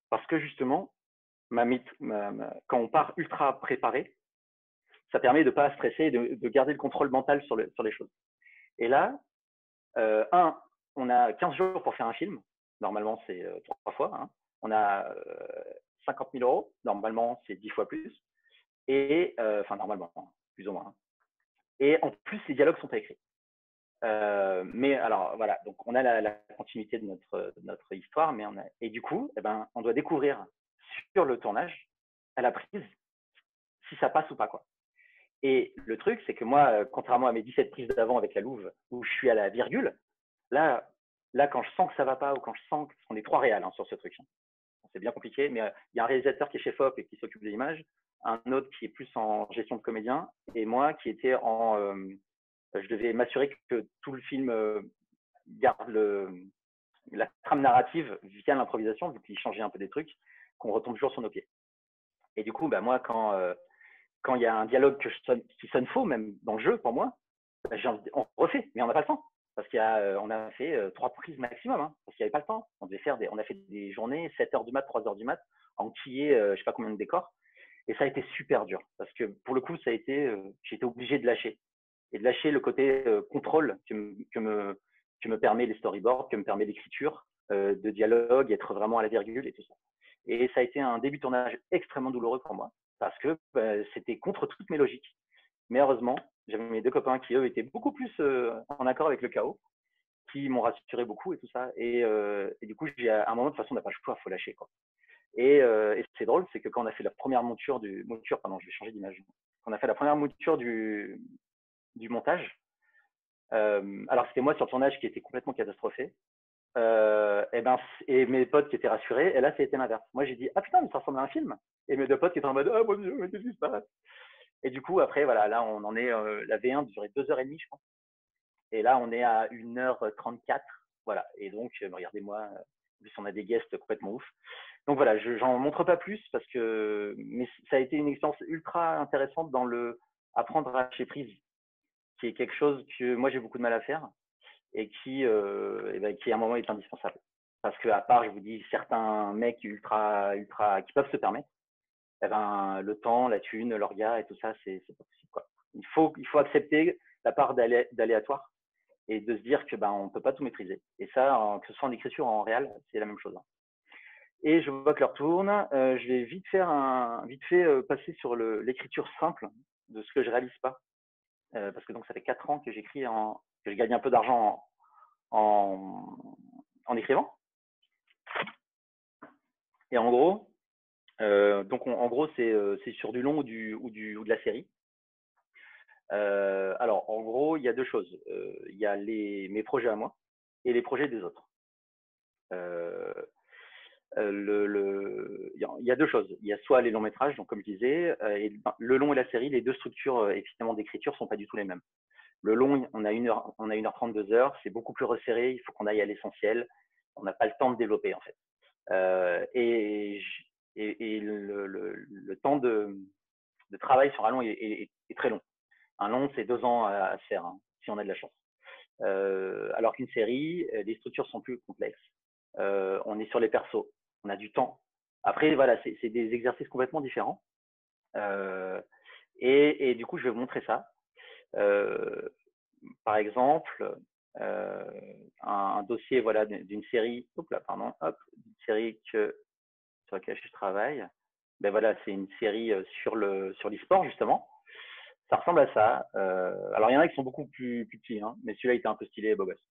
parce que justement, quand on part ultra préparé, ça permet de ne pas stresser, de garder le contrôle mental sur les choses. Et là, on a 15 jours pour faire un film. Normalement, c'est 3 fois. Hein. On a 50 000 euros. Normalement, c'est 10 fois plus. Et, enfin, normalement, plus ou moins. Hein. Et en plus, les dialogues sont pas écrits. Mais alors, voilà. Donc, on a la continuité de notre histoire. Et du coup, on doit découvrir sur le tournage, à la prise, si ça passe ou pas, quoi. Et le truc, c'est que moi, contrairement à mes 17 prises d'avant avec la louve, où je suis à la virgule, là, quand je sens que ça va pas, ou quand je sens qu'on est 3 réals hein, sur ce truc, hein. C'est bien compliqué, mais il y a un réalisateur qui est chef op et qui s'occupe des images, un autre qui est plus en gestion de comédien, et moi qui était je devais m'assurer que tout le film garde la trame narrative via l'improvisation, vu qu'il changeait un peu des trucs, qu'on retombe toujours sur nos pieds. Et du coup, moi, quand il y a un dialogue qui sonne faux, même dans le jeu, pour moi, on refait, mais on n'a pas le temps. Parce qu'on a fait 3 prises maximum, hein, parce qu'il n'y avait pas le temps. On a fait des journées, 7 heures du mat, 3 heures du mat, à enquiller je sais pas combien de décors. Et ça a été super dur, parce que pour le coup, j'ai été obligé de lâcher. Et de lâcher le côté contrôle que me permet les storyboards, que me permet l'écriture, de dialogue, être vraiment à la virgule et tout ça. Et ça a été un début de tournage extrêmement douloureux pour moi, parce que c'était contre toutes mes logiques. Mais heureusement, j'avais mes 2 copains qui, eux, étaient beaucoup plus en accord avec le chaos, qui m'ont rassuré beaucoup et tout ça. Et du coup, à un moment, de toute façon, on n'a pas le choix, il faut lâcher, quoi. Et c'est drôle, c'est que quand on a fait la première pardon, je vais changer d'image. Quand on a fait la première mouture du montage, alors c'était moi sur le tournage qui était complètement catastrophé, et mes potes qui étaient rassurés, et là, ça a été l'inverse. Moi, j'ai dit, ah putain, mais ça ressemble à un film. Et mes 2 potes qui étaient en mode, ah mon Dieu, mais qu'est-ce qui se passe? Et du coup, après, voilà, là, on en est, la V1 durait 2h30, je pense. Et là, on est à 1h34. Voilà. Et donc, regardez-moi, en plus, on a des guests complètement ouf. Donc voilà, j'en montre pas plus mais ça a été une expérience ultra intéressante dans le apprendre à lâcher prise, qui est quelque chose que moi j'ai beaucoup de mal à faire et qui à un moment est indispensable. Parce que à part, je vous dis, certains mecs ultra qui peuvent se permettre, le temps, la thune, l'orga et tout ça, c'est pas possible, quoi. Il faut accepter la part d'aléatoire et de se dire que on peut pas tout maîtriser. Et ça, que ce soit en écriture ou en réel, c'est la même chose. Et je vois que l'heure tourne. Je vais vite fait passer sur l'écriture simple de ce que je réalise pas, parce que donc ça fait 4 ans que que je gagne un peu d'argent en, en écrivant. Et en gros, c'est sur du long ou de la série. Alors, en gros, il y a 2 choses. Il y a mes projets à moi et les projets des autres. Il y a 2 choses. Il y a soit les longs métrages, donc comme je disais, et le long et la série, les 2 structures effectivement d'écriture sont pas du tout les mêmes. Le long, on a 1h30, 2 heures, c'est beaucoup plus resserré, il faut qu'on aille à l'essentiel, on n'a pas le temps de développer en fait. Et le temps de travail sur un long est très long. Un long, c'est 2 ans à faire, hein, si on a de la chance. Alors qu'une série, les structures sont plus complexes. On est sur les persos, on a du temps. Après, voilà, c'est des exercices complètement différents. Et du coup, je vais vous montrer ça. Par exemple, un dossier voilà, d'une série, d'une série sur laquelle je travaille. Ben voilà, c'est une série sur l'e-sport justement. Ça ressemble à ça. Alors il y en a qui sont beaucoup plus petits, hein, mais celui-là il était un peu stylé, beau gosse.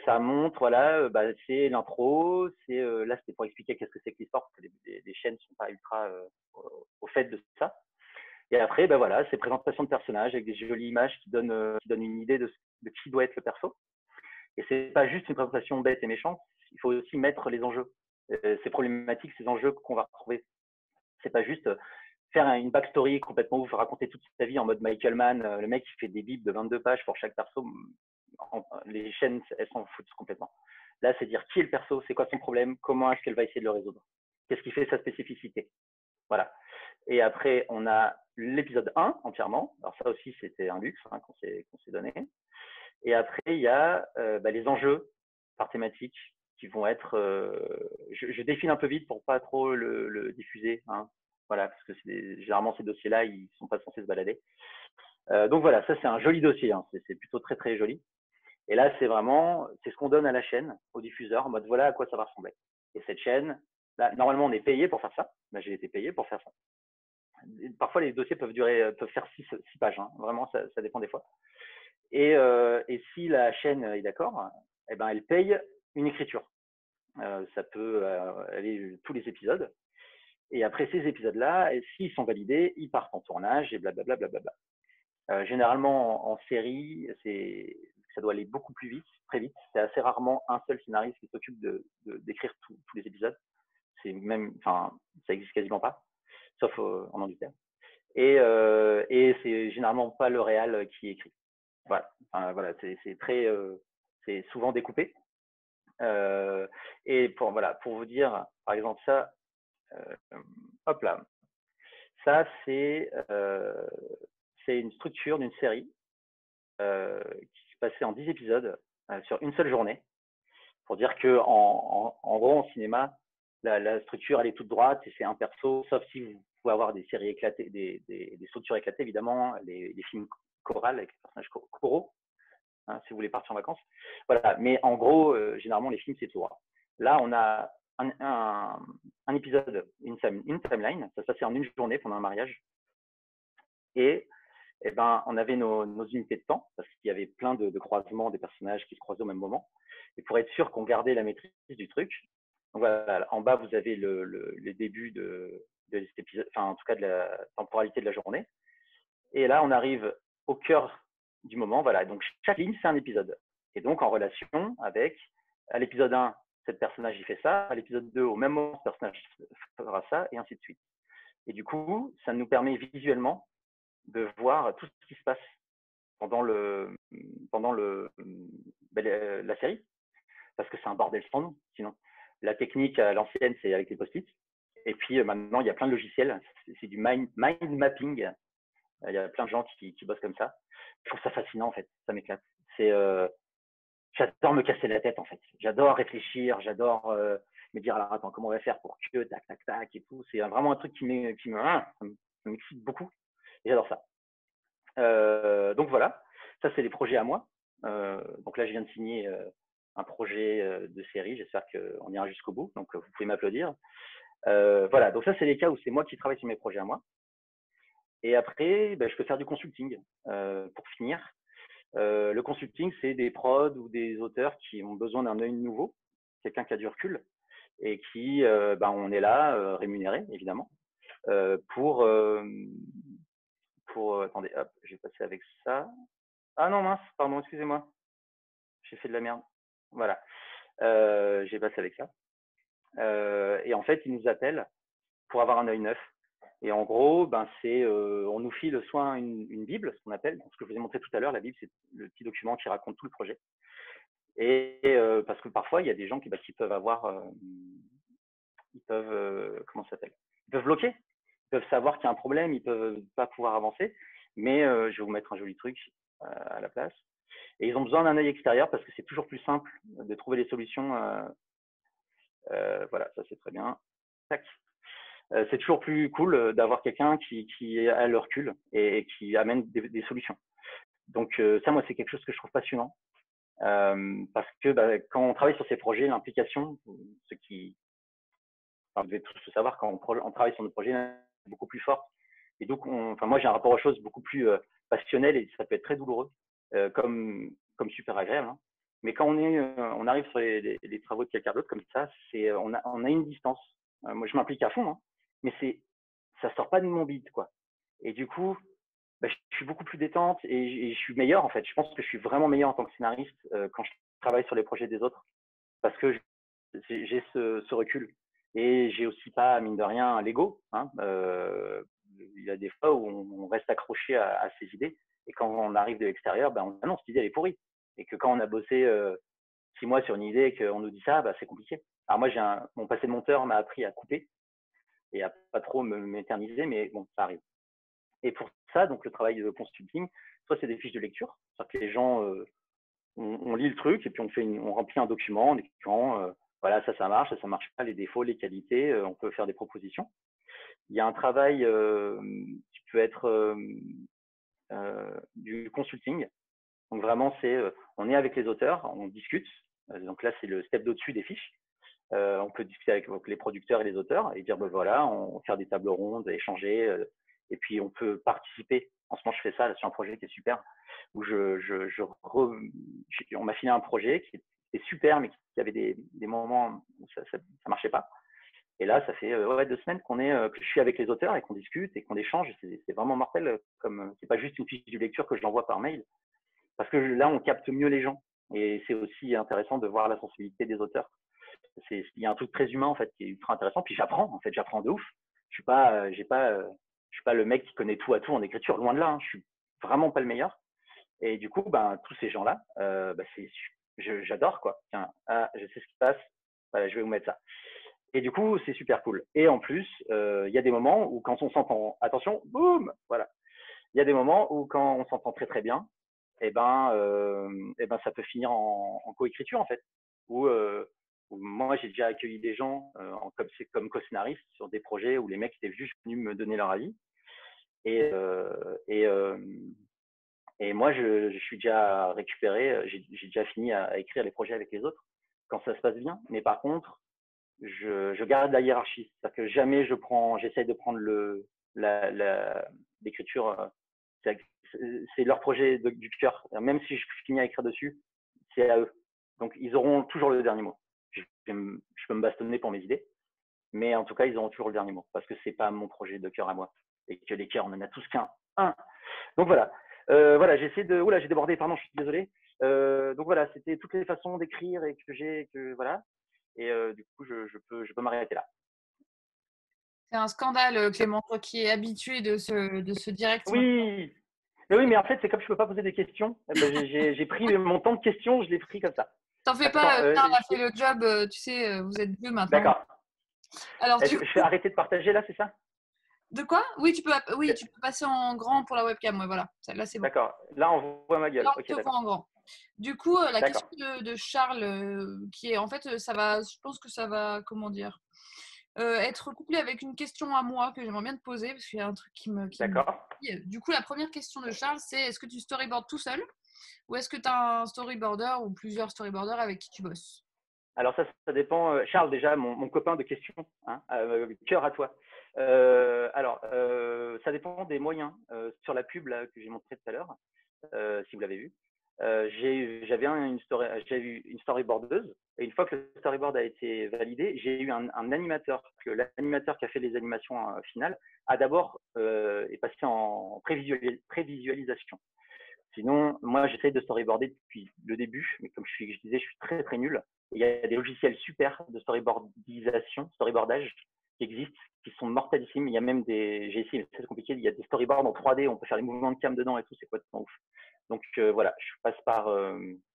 Ça montre, voilà, c'est l'intro. Là, c'était pour expliquer qu'est-ce que c'est que l'e-sport, parce que les chaînes ne sont pas ultra au fait de ça. Et après, voilà, c'est présentation de personnages avec des jolies images qui donnent une idée de qui doit être le perso. Et c'est pas juste une présentation bête et méchante, il faut aussi mettre les enjeux. Ces problématiques, ces enjeux qu'on va retrouver. C'est pas juste faire une backstory complètement ouf, raconter toute sa vie en mode Michael Mann, le mec qui fait des bibles de 22 pages pour chaque perso. Les chaînes, elles s'en foutent complètement. Là, c'est dire qui est le perso, c'est quoi son problème, comment est-ce qu'elle va essayer de le résoudre, qu'est-ce qui fait sa spécificité. Voilà. Et après, on a l'épisode 1 entièrement. Alors ça aussi, c'était un luxe hein, qu'on s'est donné. Et après, il y a les enjeux par thématique qui vont être… je défile un peu vite pour pas trop le diffuser. Hein. Voilà, parce que généralement, ces dossiers-là, ils sont pas censés se balader. Donc voilà, ça, c'est un joli dossier. Hein. C'est plutôt très, très joli. Et là, c'est ce qu'on donne à la chaîne, au diffuseur, en mode voilà à quoi ça va ressembler. Et cette chaîne, là, normalement, on est payé pour faire ça. Là, j'ai été payé pour faire ça. Parfois, les dossiers peuvent faire 6 pages. Hein. Vraiment, ça dépend des fois. Et si la chaîne est d'accord, elle paye une écriture. Ça peut aller tous les épisodes. Et après ces épisodes-là, s'ils sont validés, ils partent en tournage et blablabla. Généralement, en série, ça doit aller beaucoup plus vite, très vite. C'est assez rarement un seul scénariste qui s'occupe d'écrire tous les épisodes. Ça existe quasiment pas, sauf en Angleterre. Et c'est généralement pas le réal qui écrit. Voilà, c'est souvent découpé. Et pour vous dire, par exemple, ça, hop là, ça c'est une structure d'une série passé en 10 épisodes sur une seule journée. Pour dire que en gros, en cinéma, la structure, elle est toute droite et c'est un perso, sauf si vous pouvez avoir des séries éclatées, des structures éclatées, évidemment, les films chorales avec les personnages choraux, hein, si vous voulez partir en vacances. Voilà. Mais en gros, généralement, les films, c'est tout droit. Là, on a un épisode, une timeline, ça se passait en une journée pendant un mariage. Et ben, on avait nos unités de temps, parce qu'il y avait plein de croisements des personnages qui se croisaient au même moment. Et pour être sûr qu'on gardait la maîtrise du truc, donc voilà, en bas, vous avez les débuts de cet épisode, enfin, en tout cas, de la temporalité de la journée. Et là, on arrive au cœur du moment. Voilà, donc chaque ligne, c'est un épisode. Et donc, en relation avec, à l'épisode 1, cette personnage, il fait ça. À l'épisode 2, au même moment, ce personnage fera ça, et ainsi de suite. Et du coup, ça nous permet visuellement de voir tout ce qui se passe pendant la série, parce que c'est un bordel sans nom, sinon. La technique à l'ancienne, c'est avec les post-it. Et puis maintenant, il y a plein de logiciels. C'est du mind mapping. Il y a plein de gens qui bossent comme ça. Je trouve ça fascinant, en fait. Ça m'éclate. J'adore me casser la tête, en fait. J'adore réfléchir. J'adore me dire, alors attends, comment on va faire pour que, tac, tac, tac, et tout. C'est vraiment un truc ça m'excite beaucoup. Et j'adore ça. Donc voilà, ça c'est les projets à moi. Donc là, je viens de signer un projet de série. J'espère qu'on ira jusqu'au bout. Donc vous pouvez m'applaudir. Voilà, donc ça c'est les cas où c'est moi qui travaille sur mes projets à moi. Et après, je peux faire du consulting pour finir. Le consulting, c'est des prods ou des auteurs qui ont besoin d'un œil nouveau, quelqu'un qui a du recul et qui, on est là, rémunéré évidemment, pour attendez, hop, je vais passer avec ça. Ah non, mince, pardon, excusez-moi. J'ai fait de la merde. Voilà. J'ai passé avec ça. Et en fait, ils nous appellent pour avoir un œil neuf. Et en gros, on nous file soit une Bible, ce qu'on appelle. Ce que je vous ai montré tout à l'heure, la Bible, c'est le petit document qui raconte tout le projet. Et parce que parfois, il y a des gens qui peuvent avoir, comment ça s'appelle? Ils peuvent bloquer. Ils peuvent savoir qu'il y a un problème, ils peuvent pas pouvoir avancer. Mais je vais vous mettre un joli truc à la place. Et ils ont besoin d'un œil extérieur parce que c'est toujours plus simple de trouver des solutions. Voilà, ça c'est très bien. Tac. C'est toujours plus cool d'avoir quelqu'un qui a le recul et qui amène des solutions. Donc ça, moi, c'est quelque chose que je trouve passionnant parce que quand on travaille sur ces projets, l'implication, vous devez tous le savoir, quand on travaille sur nos projets, c'est beaucoup plus forte. Et donc, moi, j'ai un rapport aux choses beaucoup plus passionnel et ça peut être très douloureux, comme super agréable. Hein. Mais quand on arrive sur les travaux de quelqu'un d'autre comme ça, on a une distance. Moi, je m'implique à fond, hein, mais ça sort pas de mon bide, quoi. Et du coup, je suis beaucoup plus détente et je suis meilleur, en fait. Je pense que je suis vraiment meilleur en tant que scénariste quand je travaille sur les projets des autres parce que j'ai ce recul. Et j'ai aussi pas, mine de rien, l'ego. Hein. Il y a des fois où on reste accroché à ses idées. Et quand on arrive de l'extérieur, on dit ah non, cette idée, elle est pourrie. Et que quand on a bossé 6 mois sur une idée et qu'on nous dit ça, c'est compliqué. Alors moi, mon passé de monteur m'a appris à couper et à pas trop m'éterniser, mais bon, ça arrive. Et pour ça, donc le travail de consulting, soit c'est des fiches de lecture, c'est-à-dire que les gens, on lit le truc et puis on remplit un document en expliquant voilà, ça marche, ça marche pas, les défauts, les qualités, on peut faire des propositions. Il y a un travail qui peut être du consulting. Donc vraiment, on est avec les auteurs, on discute. Donc là, c'est le step d'au-dessus des fiches. On peut discuter avec les producteurs et les auteurs et dire voilà, on va faire des tables rondes, échanger, et puis on peut participer. En ce moment, je fais ça là, sur un projet qui est super, où on m'a filé un projet qui était super, mais qui avait des moments où ça marchait pas. Et là, ça fait 2 semaines que je suis avec les auteurs et qu'on discute et qu'on échange. C'est vraiment mortel. C'est pas juste une fiche de lecture que je l'envoie par mail, parce que là, on capte mieux les gens. Et c'est aussi intéressant de voir la sensibilité des auteurs. Il y a un truc très humain en fait qui est ultra intéressant. Puis j'apprends de ouf. Je suis pas le mec qui connaît tout à tout en écriture, loin de là. Hein. Je suis vraiment pas le meilleur. Et du coup, tous ces gens-là, j'adore quoi. Tiens, je sais ce qui se passe. Voilà, je vais vous mettre ça. Et du coup, c'est super cool. Et en plus, il y a des moments où quand on s'entend, attention, boum, voilà. Il y a des moments où quand on s'entend très très bien, ça peut finir en coécriture en fait. Où moi j'ai déjà accueilli des gens comme co-scénaristes sur des projets où les mecs étaient juste venus me donner leur avis. Et, euh, et, euh, et moi je suis déjà récupéré, j'ai déjà fini à écrire les projets avec les autres quand ça se passe bien. Mais par contre, je garde la hiérarchie. C'est-à-dire que jamais j'essaye de prendre l'écriture. C'est leur projet du cœur. Même si je finis à écrire dessus, c'est à eux. Donc, ils auront toujours le dernier mot. Je peux me bastonner pour mes idées, mais en tout cas, ils auront toujours le dernier mot parce que c'est pas mon projet de cœur à moi et que les cœurs, on en a tous qu'un. Un. Donc voilà. Voilà, j'essaie de. Oula, j'ai débordé. Pardon, je suis désolé. Donc voilà, c'était toutes les façons d'écrire et voilà. Et du coup, je peux m'arrêter là. C'est un scandale, Clément, toi qui es habitué de ce direct. Oui, mais oui, mais en fait, c'est comme je peux pas poser des questions. J'ai pris mon temps de questions, je l'ai pris comme ça. T'en fais Attends, pas, Charles a fait le job, tu sais, vous êtes deux maintenant. d'accord. Alors, du Je fais coup, arrêter de partager là, c'est ça? de quoi? Oui, tu peux passer en grand pour la webcam, ouais, voilà. Là, c'est bon. D'accord. Là, on voit ma gueule. Là, on Ok, te voit d'accord. en grand. Du coup, la question D'accord. de Charles, qui est en fait, je pense que ça va, comment dire, être couplé avec une question à moi que j'aimerais bien te poser parce qu'il y a un truc qui me. D'accord. Du coup, la première question de Charles, c'est est-ce que tu storyboardes tout seul ou est-ce que tu as un storyboarder ou plusieurs storyboarders avec qui tu bosses? Alors ça dépend. Charles, déjà, mon copain de questions, hein, cœur à toi. Ça dépend des moyens. Sur la pub là, que j'ai montré tout à l'heure, si vous l'avez vu, j'avais une storyboardeuse. Et une fois que le storyboard a été validé, j'ai eu un animateur. L'animateur qui a fait les animations finales a d'abord est passé en prévisualisation. Sinon, moi, j'essaie de storyboarder depuis le début, mais comme je disais, je suis très très nul. Et il y a des logiciels super de storyboardage qui existent, qui sont mortalissimes. Il y a même j'ai essayé, mais c'est compliqué. Il y a des storyboards en 3D, on peut faire les mouvements de cam dedans et tout, c'est complètement ouf. Donc voilà, je passe par.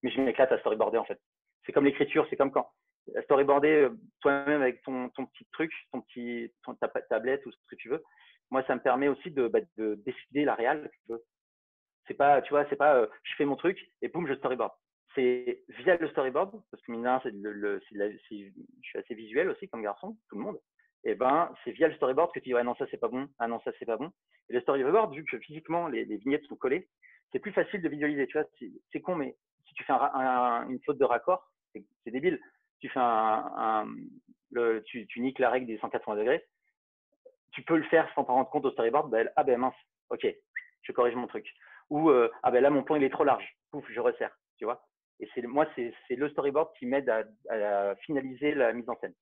Mais je m'éclate à storyboarder en fait. C'est comme l'écriture, c'est comme quand storyboarder toi-même avec ton petit truc, ta tablette ou ce que tu veux. Moi, ça me permet aussi de décider la réal que tu veux. C'est pas, tu vois, c'est pas je fais mon truc et boum, je storyboard. C'est via le storyboard, parce que mine je suis assez visuel aussi comme garçon, tout le monde. Et ben, c'est via le storyboard que tu dis ouais non ça c'est pas bon, ah non ça c'est pas bon. Et le storyboard, vu que physiquement les vignettes sont collées, c'est plus facile de visualiser. Tu vois, c'est con, mais si tu fais une faute de raccord, c'est débile. Tu fais tu niques la règle des 180 degrés. Tu peux le faire sans t'en rendre compte au storyboard. Ah ben mince, ok, je corrige mon truc. Ou ah ben là mon plan il est trop large, pouf, je resserre, tu vois. Et c'est le storyboard qui m'aide à finaliser la mise en scène.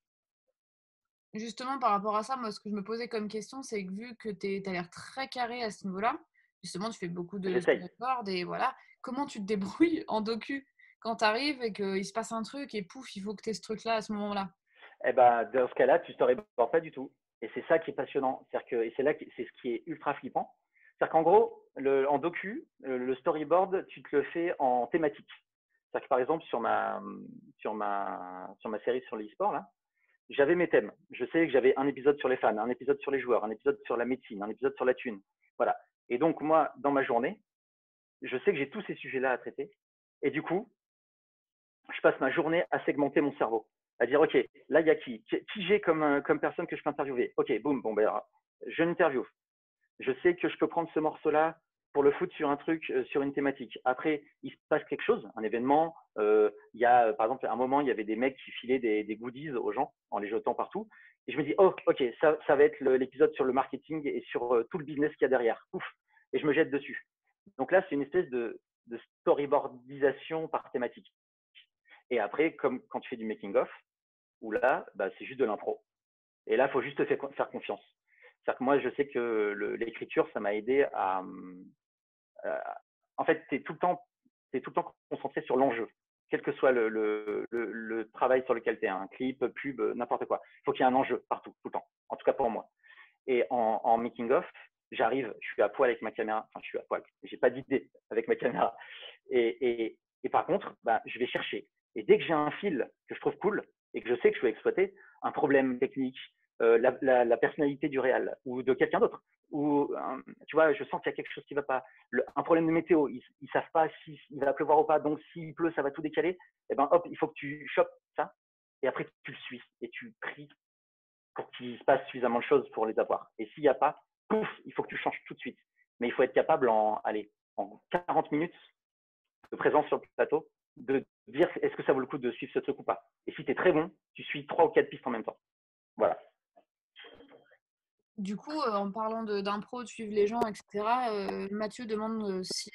Justement, par rapport à ça, moi, ce que je me posais comme question, c'est que vu que tu as l'air très carré à ce niveau-là, justement, tu fais beaucoup de J'essaye. storyboard et voilà, comment tu te débrouilles en docu quand tu arrives et qu'il se passe un truc et pouf, il faut que tu aies ce truc-là à ce moment-là? Eh ben, dans ce cas-là, tu storyboardes pas du tout. Et c'est ça qui est passionnant. Et c'est ce qui est ultra flippant. C'est-à-dire qu'en gros, en docu, le storyboard, tu te le fais en thématique. C'est-à-dire que par exemple, sur ma série sur l'e-sport, là, j'avais mes thèmes. Je sais que j'avais un épisode sur les fans, un épisode sur les joueurs, un épisode sur la médecine, un épisode sur la thune. Voilà. Et donc, moi, dans ma journée, je sais que j'ai tous ces sujets-là à traiter. Et du coup, je passe ma journée à segmenter mon cerveau. À dire, OK, là, il y a qui j'ai comme personne que je peux interviewer. OK, boum, bon, ben, je l'interviewe. Je sais que je peux prendre ce morceau-là pour le foutre sur un truc, sur une thématique. Après, il se passe quelque chose, un événement. Il y a, par exemple, à un moment, il y avait des mecs qui filaient des goodies aux gens en les jetant partout. Et je me dis, oh, ok, ça va être l'épisode sur le marketing et sur tout le business qu'il y a derrière. Ouf. Et je me jette dessus. Donc là, c'est une espèce de storyboardisation par thématique. Et après, comme quand tu fais du making-of, où là, bah, c'est juste de l'impro. Et là, il faut juste te faire confiance. C'est-à-dire que moi, je sais que l'écriture, ça m'a aidé en fait, tu es tout le temps concentré sur l'enjeu, quel que soit le travail sur lequel tu es, un clip, pub, n'importe quoi. Il faut qu'il y ait un enjeu partout, tout le temps. En tout cas pour moi. Et en making of, j'arrive, je suis à poil avec ma caméra. Enfin, je suis à poil. J'ai pas d'idée avec ma caméra. Et par contre, bah, je vais chercher. Et dès que j'ai un fil que je trouve cool et que je sais que je peux exploiter, un problème technique, la personnalité du réal ou de quelqu'un d'autre. Ou tu vois, je sens qu'il y a quelque chose qui ne va pas. Un problème de météo, ils ne savent pas s'il va pleuvoir ou pas, donc s'il pleut, ça va tout décaler. Et ben hop, il faut que tu chopes ça, et après tu le suis et tu pries pour qu'il se passe suffisamment de choses pour les avoir. Et s'il n'y a pas, pouf, il faut que tu changes tout de suite. Mais il faut être capable en 40 minutes de présence sur le plateau, de dire est-ce que ça vaut le coup de suivre ce truc ou pas. Et si tu es très bon, tu suis 3 ou 4 pistes en même temps. Voilà. Du coup, en parlant d'impro, de suivre les gens, etc., Mathieu demande si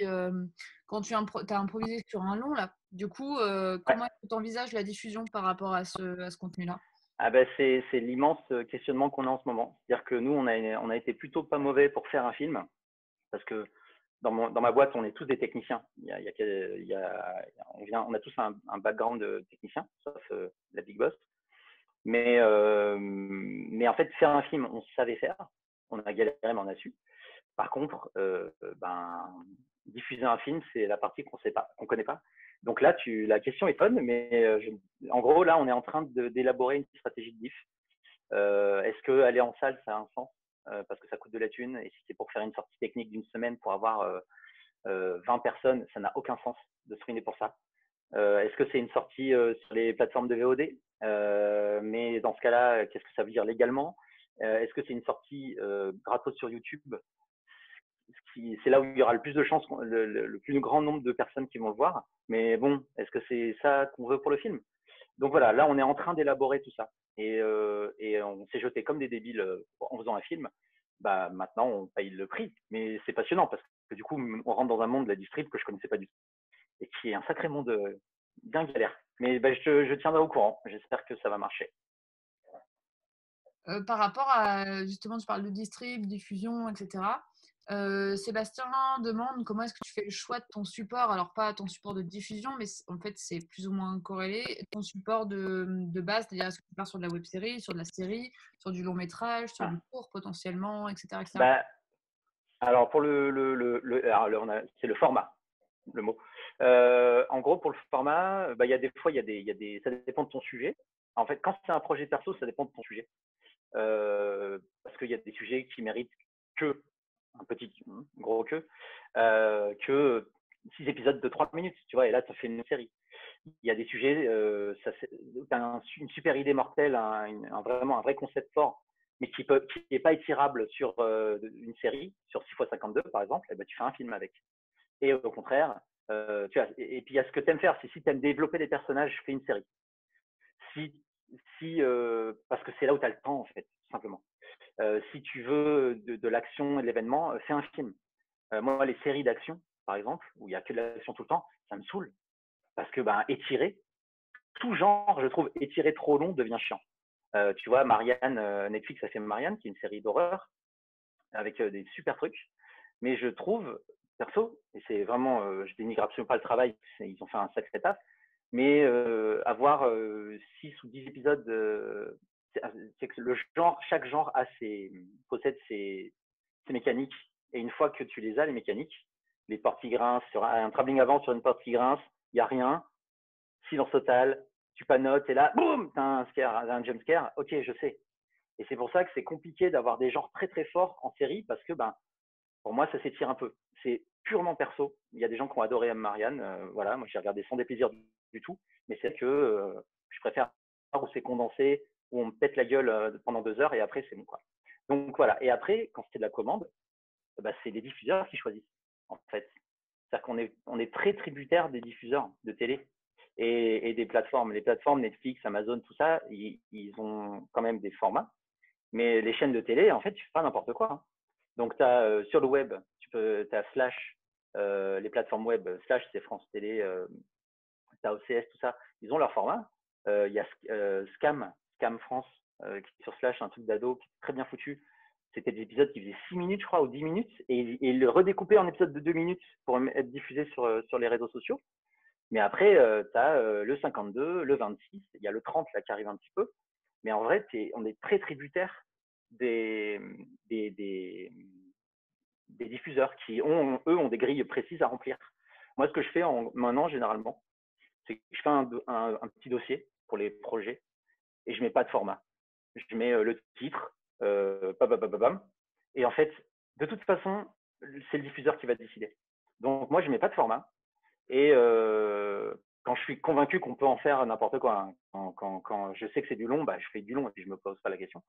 quand tu as improvisé sur un long, là, du coup, comment est-ce que tu envisages la diffusion par rapport à ce contenu-là? Ah ben c'est l'immense questionnement qu'on a en ce moment. C'est-à-dire que nous, on a été plutôt pas mauvais pour faire un film, parce que dans ma boîte, on est tous des techniciens. On a tous un background de technicien, sauf la Big Boss. Mais en fait, faire un film, on savait faire. On a galéré, mais on a su. Par contre, diffuser un film, c'est la partie qu'on sait pas, qu'on connaît pas. Donc là, la question est bonne, mais en gros, là, on est en train d'élaborer une stratégie de diff. Est-ce qu'aller en salle, ça a un sens parce que ça coûte de la thune, et si c'est pour faire une sortie technique d'une semaine pour avoir 20 personnes, ça n'a aucun sens de se ruiner pour ça. Est-ce que c'est une sortie sur les plateformes de VOD mais dans ce cas-là, qu'est-ce que ça veut dire légalement Est-ce que c'est une sortie gratos sur YouTube c'est là où il y aura le plus de chances, le plus grand nombre de personnes qui vont le voir. Mais bon, est-ce que c'est ça qu'on veut pour le film? Donc voilà, là, on est en train d'élaborer tout ça. Et on s'est jeté comme des débiles en faisant un film. Bah, maintenant, on paye le prix. Mais c'est passionnant parce que du coup, on rentre dans un monde de la distrib que je connaissais pas du tout. Et qui est un sacré monde bien galère. Mais bah, je tiendrai au courant. J'espère que ça va marcher. Par rapport à, justement, tu parles de distrib, diffusion, etc. Sébastien demande comment est-ce que tu fais le choix de ton support, alors pas ton support de diffusion, mais en fait c'est plus ou moins corrélé, ton support de base, c'est-à-dire est-ce que tu pars sur de la web-série, sur de la série, sur du long métrage, sur du court potentiellement, etc. etc. Bah, alors pour c'est le format, le mot. En gros, pour le format, bah, il y a des fois, ça dépend de ton sujet. En fait, quand c'est un projet perso, ça dépend de ton sujet. Parce qu'il y a des sujets qui méritent que un petit gros que 6 épisodes de 30 minutes, tu vois, et là, ça fait une série. Il y a des sujets, tu as une super idée mortelle, vraiment un vrai concept fort, mais qui n'est pas étirable sur une série, sur 6x52 par exemple, et ben, tu fais un film avec. Et au contraire, tu vois, et puis il y a ce que tu aimes faire, si tu aimes développer des personnages, fais une série. Parce que c'est là où tu as le temps, en fait, tout simplement. Si tu veux de l'action et de l'événement, fais un film. Moi, les séries d'action, par exemple, où il n'y a que de l'action tout le temps, ça me saoule. Parce que étirer, tout genre, je trouve, étirer trop long devient chiant. Tu vois, Marianne, Netflix a fait Marianne, qui est une série d'horreur, avec des super trucs. Mais je trouve, perso, et c'est vraiment, je dénigre absolument pas le travail, ils ont fait un sacré taf, mais avoir 6 ou 10 épisodes, c'est que chaque genre possède ses mécaniques. Et une fois que tu les as, les mécaniques, les portes qui grincent, sur un travelling avant sur une porte qui grince, il n'y a rien, silence total, tu panotes, et là, boum, t'as un scare, un jump scare, ok, je sais. Et c'est pour ça que c'est compliqué d'avoir des genres très très forts en série, parce que pour moi, ça s'étire un peu. C'est purement perso. Il y a des gens qui ont adoré Marianne. Voilà, moi j'ai regardé sans déplaisir du tout. Mais c'est que je préfère où c'est condensé, où on me pète la gueule pendant 2 heures et après c'est bon quoi. Donc voilà. Et après, quand c'est de la commande, c'est les diffuseurs qui choisissent en fait. C'est-à-dire qu'on est très tributaire des diffuseurs de télé et des plateformes. Les plateformes Netflix, Amazon, tout ça, ils ont quand même des formats. Mais les chaînes de télé, en fait, tu fais pas n'importe quoi. Hein. Donc, sur le web, tu as Slash, les plateformes web, Slash, c'est France Télé, tu as OCS, tout ça, ils ont leur format. Il y a Scam France, qui est sur Slash, un truc d'ado qui est très bien foutu. C'était des épisodes qui faisaient 6 minutes, je crois, ou 10 minutes, et ils le redécoupaient en épisodes de 2 minutes pour être diffusés sur les réseaux sociaux. Mais après, tu as le 52, le 26, il y a le 30 là qui arrive un petit peu. Mais en vrai, on est très tributaire des, des, des, des diffuseurs qui, eux, ont des grilles précises à remplir. Moi, ce que je fais maintenant, généralement, c'est que je fais un petit dossier pour les projets et je mets pas de format. je mets le titre, bam. Et en fait, de toute façon, c'est le diffuseur qui va décider. Donc moi, je mets pas de format. Et quand je suis convaincu qu'on peut en faire n'importe quoi, hein, quand je sais que c'est du long, bah, je fais du long et puis je me pose pas la question.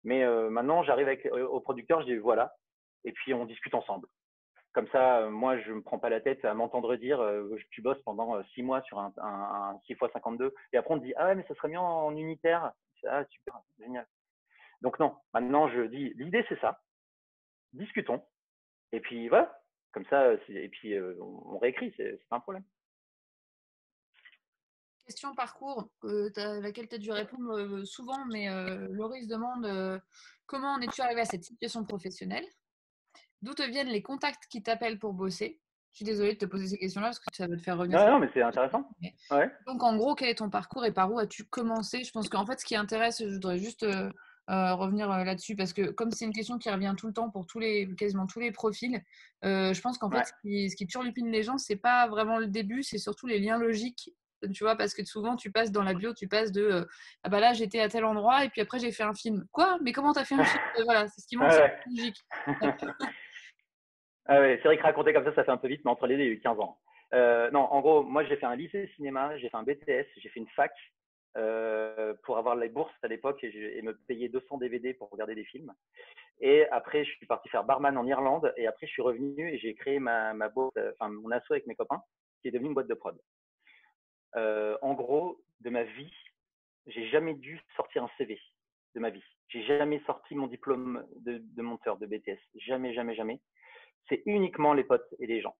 Mais maintenant, j'arrive au producteur, je dis voilà, et puis on discute ensemble. Comme ça, moi, je me prends pas la tête à m'entendre dire tu bosses pendant 6 mois sur un 6x52, et après on te dit ah ouais, mais ça serait mieux en unitaire. Ah super, génial. Donc non, maintenant je dis l'idée c'est ça, discutons, et puis voilà, comme ça, et puis on réécrit, c'est pas un problème. Question parcours, à laquelle tu as dû répondre souvent, mais Laurie se demande comment en es-tu arrivé à cette situation professionnelle? D'où te viennent les contacts qui t'appellent pour bosser? Je suis désolée de te poser ces questions-là parce que ça va te faire revenir Non, sur. non, mais c'est intéressant. Mais- Ouais. Donc, en gros, quel est ton parcours et par où as-tu commencé? Je pense qu'en fait, ce qui intéresse, je voudrais juste revenir là-dessus parce que comme c'est une question qui revient tout le temps pour quasiment tous les profils, je pense qu'en fait, Ouais. ce qui turlupine les gens, c'est pas vraiment le début, c'est surtout les liens logiques. Tu vois, parce que souvent, tu passes dans la bio, tu passes de ah bah là, j'étais à tel endroit et puis après, j'ai fait un film. Quoi? Mais comment t'as fait un film? Et voilà, c'est ce qui manque, c'est Ouais. la logique. Ah ouais, c'est vrai que raconter comme ça fait un peu vite, mais entre les deux, il y a eu 15 ans. Non, en gros, moi, j'ai fait un lycée cinéma, j'ai fait un BTS, j'ai fait une fac pour avoir les bourses à l'époque et me payer 200 DVD pour regarder des films. Et après, je suis parti faire barman en Irlande et après, je suis revenu et j'ai créé ma boîte, enfin, mon asso avec mes copains, qui est devenu une boîte de prod. En gros, de ma vie, j'ai jamais dû sortir un CV de ma vie. J'ai jamais sorti mon diplôme de monteur de BTS. Jamais, jamais, jamais. C'est uniquement les potes et les gens.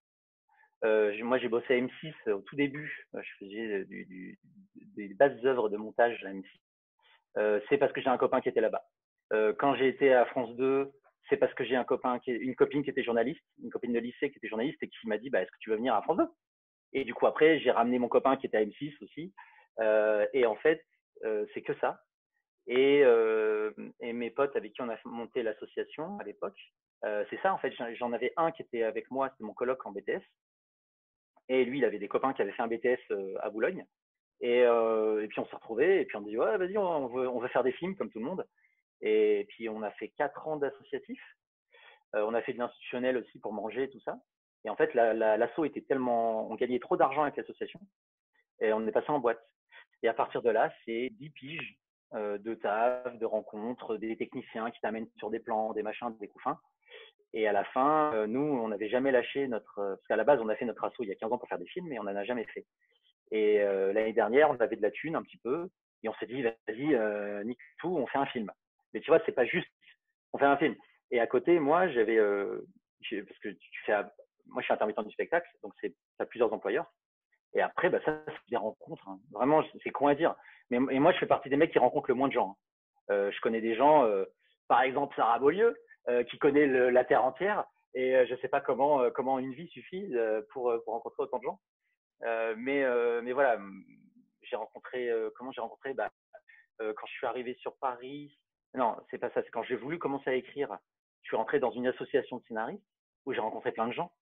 Moi, j'ai bossé à M6 au tout début. Je faisais des bases œuvres de montage à M6. C'est parce que j'ai un copain qui était là-bas. Quand j'ai été à France 2, c'est parce que j'ai une copine qui était journaliste, une copine de lycée qui était journaliste et qui m'a dit bah, est-ce que tu veux venir à France 2? Et du coup, après, j'ai ramené mon copain qui était à M6 aussi. Et en fait, c'est que ça. Et mes potes avec qui on a monté l'association à l'époque, c'est ça en fait. J'en avais un qui était avec moi, c'était mon coloc en BTS. Et lui, il avait des copains qui avaient fait un BTS à Boulogne. Et puis on s'est retrouvés et puis on dit ouais, vas-y, on veut faire des films comme tout le monde. Et puis on a fait 4 ans d'associatif. On a fait de l'institutionnel aussi pour manger et tout ça. Et en fait, l'asso était tellement, on gagnait trop d'argent avec l'association et on est passé en boîte. Et à partir de là, c'est 10 piges de taf, de rencontres, des techniciens qui t'amènent sur des plans, des machins, des couffins. Et à la fin, nous, on n'avait jamais lâché parce qu'à la base, on a fait notre asso il y a 15 ans pour faire des films, mais on n'en a jamais fait. Et l'année dernière, on avait de la thune un petit peu, et on s'est dit, vas-y, nique tout, on fait un film. Mais tu vois, c'est pas juste, on fait un film. Et à côté, moi, parce que moi, je suis intermittent du spectacle, donc t'as plusieurs employeurs. Et après, bah, ça, c'est des rencontres. Hein. Vraiment, c'est con à dire. Et moi, je fais partie des mecs qui rencontrent le moins de gens. Hein. Je connais des gens, par exemple Sarah Beaulieu, qui connaît la terre entière. Et je sais pas comment une vie suffit pour rencontrer autant de gens. Mais voilà, comment j'ai rencontré bah, quand je suis arrivé sur Paris. Non, c'est pas ça. C'est quand j'ai voulu commencer à écrire. Je suis rentré dans une association de scénaristes où j'ai rencontré plein de gens.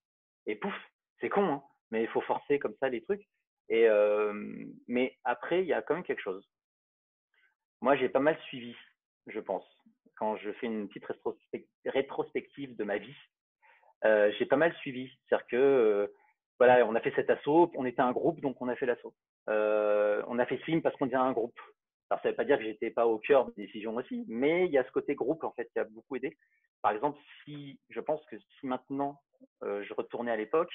Et pouf, c'est con, hein, mais il faut forcer comme ça les trucs. Mais après, il y a quand même quelque chose. Moi, j'ai pas mal suivi, je pense. Quand je fais une petite rétrospective de ma vie, j'ai pas mal suivi. C'est-à-dire que voilà, on a fait cet assaut, on était un groupe, donc on a fait l'assaut. On a fait ce film parce qu'on était un groupe. Alors, ça ne veut pas dire que j'étais pas au cœur des décisions aussi, mais il y a ce côté groupe en fait qui a beaucoup aidé. Par exemple, je pense que si maintenant je retournais à l'époque,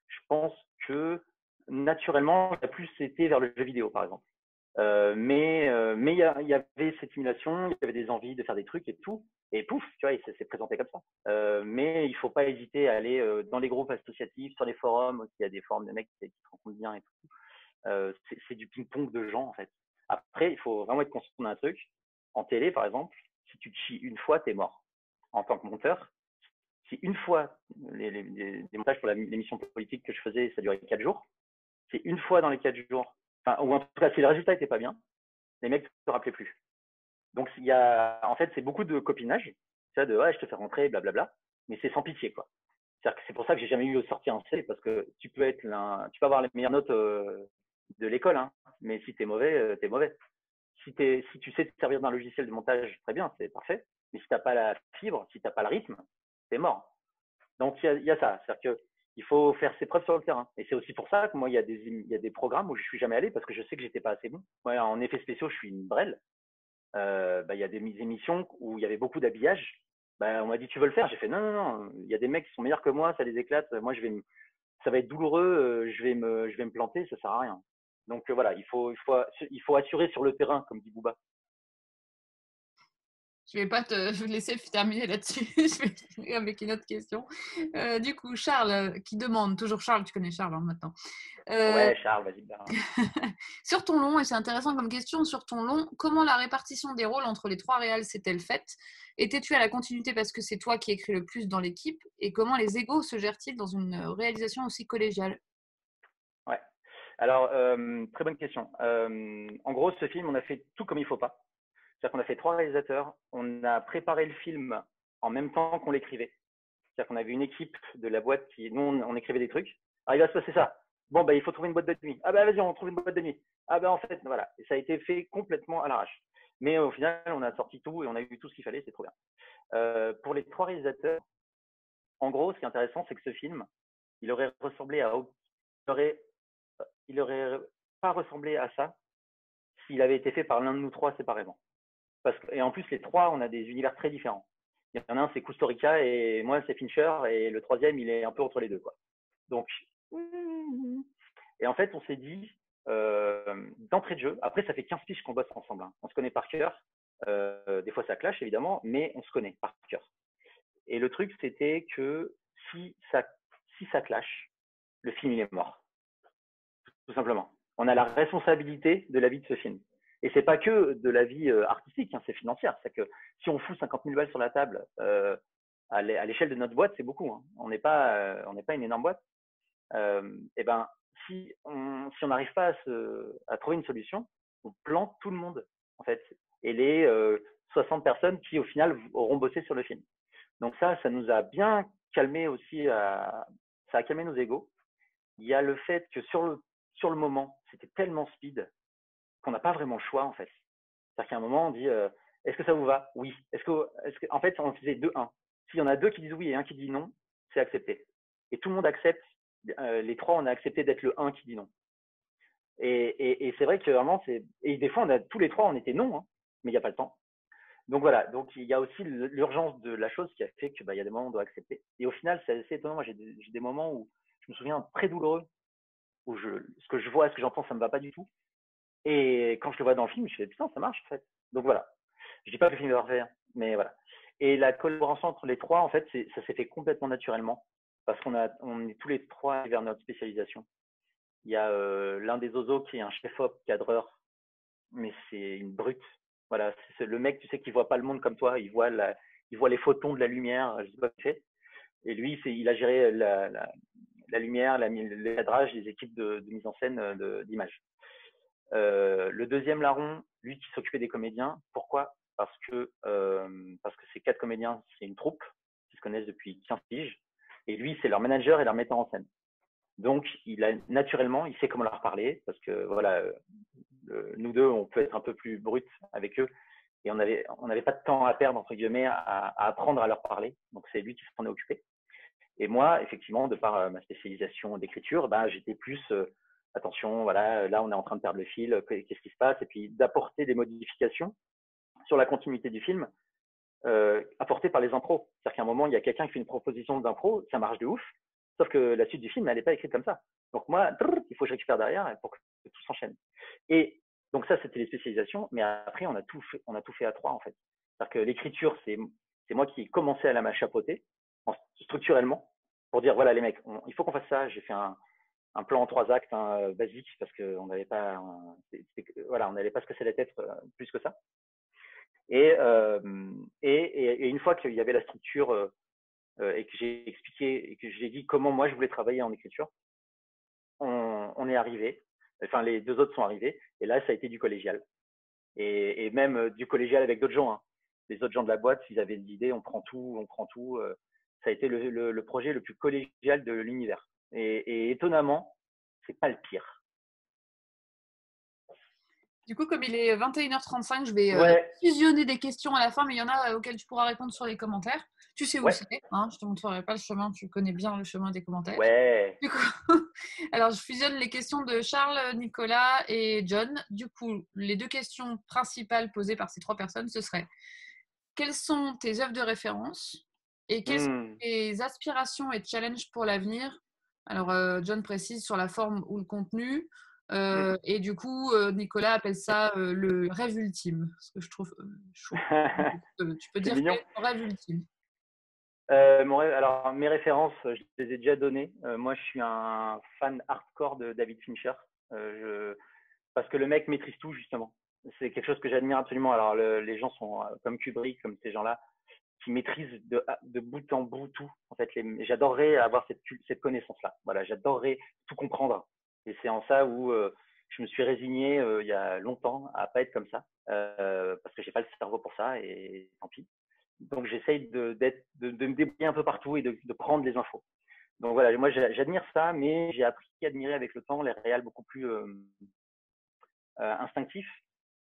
je pense que naturellement, j'ai plus été vers le jeu vidéo, par exemple. Mais il y avait cette simulation, il y avait des envies de faire des trucs et tout. Et pouf, tu vois, il s'est présenté comme ça. Mais il ne faut pas hésiter à aller dans les groupes associatifs, sur les forums. Il y a des forums de mecs qui se rencontrent bien et tout. C'est du ping-pong de gens, en fait. Après, il faut vraiment être conscient d'un truc. En télé, par exemple, si tu te chies une fois, t'es mort. En tant que monteur, si une fois, les montages pour l'émission politique que je faisais, ça durait 4 jours, c'est une fois dans les 4 jours, enfin, ou en tout cas, si le résultat était pas bien, les mecs ne se rappelaient plus. Donc, en fait, c'est beaucoup de copinage, tu sais, ouais, je te fais rentrer, blablabla, mais c'est sans pitié, quoi. C'est pour ça que j'ai jamais eu sorti un C, parce que tu peux avoir les meilleures notes de l'école, hein, mais si t'es mauvais, t'es mauvais. Si tu sais te servir d'un logiciel de montage, très bien, c'est parfait. Mais si tu n'as pas la fibre, si tu n'as pas le rythme, c'est mort. Donc, il y a ça. C'est-à-dire qu'il faut faire ses preuves sur le terrain. Et c'est aussi pour ça que moi, il y a des programmes où je ne suis jamais allé parce que je sais que j'étais pas assez bon. Moi, en effets spéciaux, je suis une brêle. Il y a des émissions où il y avait beaucoup d'habillage. On m'a dit, tu veux le faire? J'ai fait, non, non, non. Il y a des mecs qui sont meilleurs que moi, ça les éclate. Moi, ça va être douloureux, je vais me planter, ça sert à rien. Donc voilà, il faut assurer sur le terrain, comme dit Booba. Je vais pas te laisser terminer là-dessus. Je vais finir avec une autre question. Du coup, Charles qui demande, toujours Charles, tu connais Charles maintenant. Ouais, Charles, vas-y. Sur ton long, et c'est intéressant comme question, sur ton long, comment la répartition des rôles entre les 3 réals s'est-elle faite? Étais-tu à la continuité parce que c'est toi qui écris le plus dans l'équipe? Et comment les égos se gèrent-ils dans une réalisation aussi collégiale? Ouais. Alors, très bonne question. En gros, ce film, on a fait tout comme il faut pas. C'est-à-dire qu'on a fait 3 réalisateurs. On a préparé le film en même temps qu'on l'écrivait. C'est-à-dire qu'on avait une équipe de la boîte qui, nous, on écrivait des trucs. Ah, il va se passer ça. Bon, il faut trouver une boîte de nuit. Ah, vas-y, on trouve une boîte de nuit. Ah, en fait, voilà. Et ça a été fait complètement à l'arrache. Mais au final, on a sorti tout et on a eu tout ce qu'il fallait. C'est trop bien. Pour les 3 réalisateurs, en gros, ce qui est intéressant, c'est que ce film, il aurait ressemblé à, il aurait pas ressemblé à ça s'il avait été fait par l'un de nous 3 séparément. Et en plus, les 3, on a des univers très différents. Il y en a un, c'est Kusturica, et moi, c'est Fincher, et le troisième, il est un peu entre les deux, quoi. Donc, et en fait, on s'est dit, d'entrée de jeu, après, ça fait 15 piges qu'on bosse ensemble. Hein. On se connaît par cœur. Des fois, ça clash, évidemment, mais on se connaît par cœur. Et le truc, c'était que si ça clash, le film, il est mort. Tout simplement. On a la responsabilité de la vie de ce film. Et c'est pas que de la vie artistique, hein, c'est financière. C'est que si on fout 50 000 balles sur la table à l'échelle de notre boîte, c'est beaucoup. Hein. On n'est pas une énorme boîte. Et ben, si on n'arrive pas à trouver une solution, on plante tout le monde en fait. Et les 60 personnes qui au final auront bossé sur le film. Donc ça nous a bien calmé aussi. Ça a calmé nos égos. Il y a le fait que sur le moment, c'était tellement speed qu'on n'a pas vraiment le choix en fait. C'est-à-dire qu'à un moment, on dit est-ce que ça vous va? Oui. En fait, on faisait 2-1. S'il y en a 2 qui disent oui et un qui dit non, c'est accepté. Et tout le monde accepte. Les 3, on a accepté d'être le 1 qui dit non. Et c'est vrai que vraiment, et des fois, tous les 3, on était non, hein, mais il n'y a pas le temps. Donc voilà, donc il y a aussi l'urgence de la chose qui a fait qu'il y a des moments où on doit accepter. Et au final, c'est assez étonnant. Moi, j'ai des moments où je me souviens très douloureux, où ce que je vois, ce que j'entends, ça ne me va pas du tout. Et quand je le vois dans le film, je fais putain, ça marche en fait. Donc voilà. Je dis pas que le film est parfait, hein, mais voilà. Et la collaboration entre les 3, en fait, ça s'est fait complètement naturellement parce qu'on est tous les 3 vers notre spécialisation. Il y a l'un des oiseaux qui est un chef-op cadreur, mais c'est une brute. Voilà, c'est le mec, tu sais, qui voit pas le monde comme toi. Il voit les photons de la lumière, je sais pas ce qu'il fait. Et lui, il a géré la lumière, le cadrage, les équipes de mise en scène d'images. Le deuxième larron, lui qui s'occupait des comédiens. Pourquoi? Parce que ces 4 comédiens, c'est une troupe qui se connaissent depuis 15 piges. Et lui, c'est leur manager et leur metteur en scène. Donc, naturellement, il sait comment leur parler parce que voilà, nous deux, on peut être un peu plus brut avec eux et on n'avait pas de temps à perdre entre guillemets à apprendre à leur parler. Donc, c'est lui qui s'en est occupé. Et moi, effectivement, de par ma spécialisation d'écriture, j'étais plus attention, voilà, là on est en train de perdre le fil, qu'est-ce qui se passe, et puis d'apporter des modifications sur la continuité du film, apportées par les impros. C'est-à-dire qu'à un moment, il y a quelqu'un qui fait une proposition d'impro, ça marche de ouf, sauf que la suite du film, elle n'est pas écrite comme ça. Donc moi, il faut que je récupère derrière pour que tout s'enchaîne. Et donc ça, c'était les spécialisations, mais après, on a tout fait à 3 en fait. C'est-à-dire que l'écriture, c'est moi qui ai commencé à la chapeauter structurellement pour dire voilà les mecs, il faut qu'on fasse ça. J'ai fait un plan en 3 actes basique parce qu'on n'avait pas voilà, on n'allait pas se casser la tête plus que ça. Et une fois qu'il y avait la structure et que j'ai expliqué et que j'ai dit comment moi je voulais travailler en écriture, on est arrivé. Enfin, les 2 autres sont arrivés et là ça a été du collégial et même du collégial avec d'autres gens. Hein. Les autres gens de la boîte, s'ils avaient des idées, on prend tout. Ça a été le projet le plus collégial de l'univers. Et étonnamment, c'est pas le pire. Du coup, comme il est 21h35, je vais Ouais, fusionner des questions à la fin, mais il y en a auxquelles tu pourras répondre sur les commentaires. Tu sais où ouais, c'est, hein, je te montrerai pas le chemin, tu connais bien le chemin des commentaires. ouais. Du coup, alors je fusionne les questions de Charles, Nicolas et John. Du coup, les deux questions principales posées par ces trois personnes, ce serait quelles sont tes œuvres de référence et quelles sont Hmm, tes aspirations et challenges pour l'avenir? Alors, John précise sur la forme ou le contenu. hmm. Et du coup, Nicolas appelle ça le rêve ultime. Ce que je trouve chou. Tu peux C'est dire quel mignon. est ton rêve ultime? Alors, mes références, je les ai déjà données. Moi, je suis un fan hardcore de David Fincher. Parce que le mec maîtrise tout, justement. C'est quelque chose que j'admire absolument. Alors, les gens sont comme Kubrick, comme ces gens-là, qui maîtrisent de bout en bout tout. En fait, j'adorerais avoir cette connaissance-là. Voilà, j'adorerais tout comprendre. Et c'est en ça où je me suis résigné il y a longtemps à pas être comme ça, parce que j'ai pas le cerveau pour ça et tant pis. Donc j'essaye de me débrouiller un peu partout et de prendre les infos. Donc voilà, moi j'admire ça, mais j'ai appris à admirer avec le temps les réals beaucoup plus instinctifs,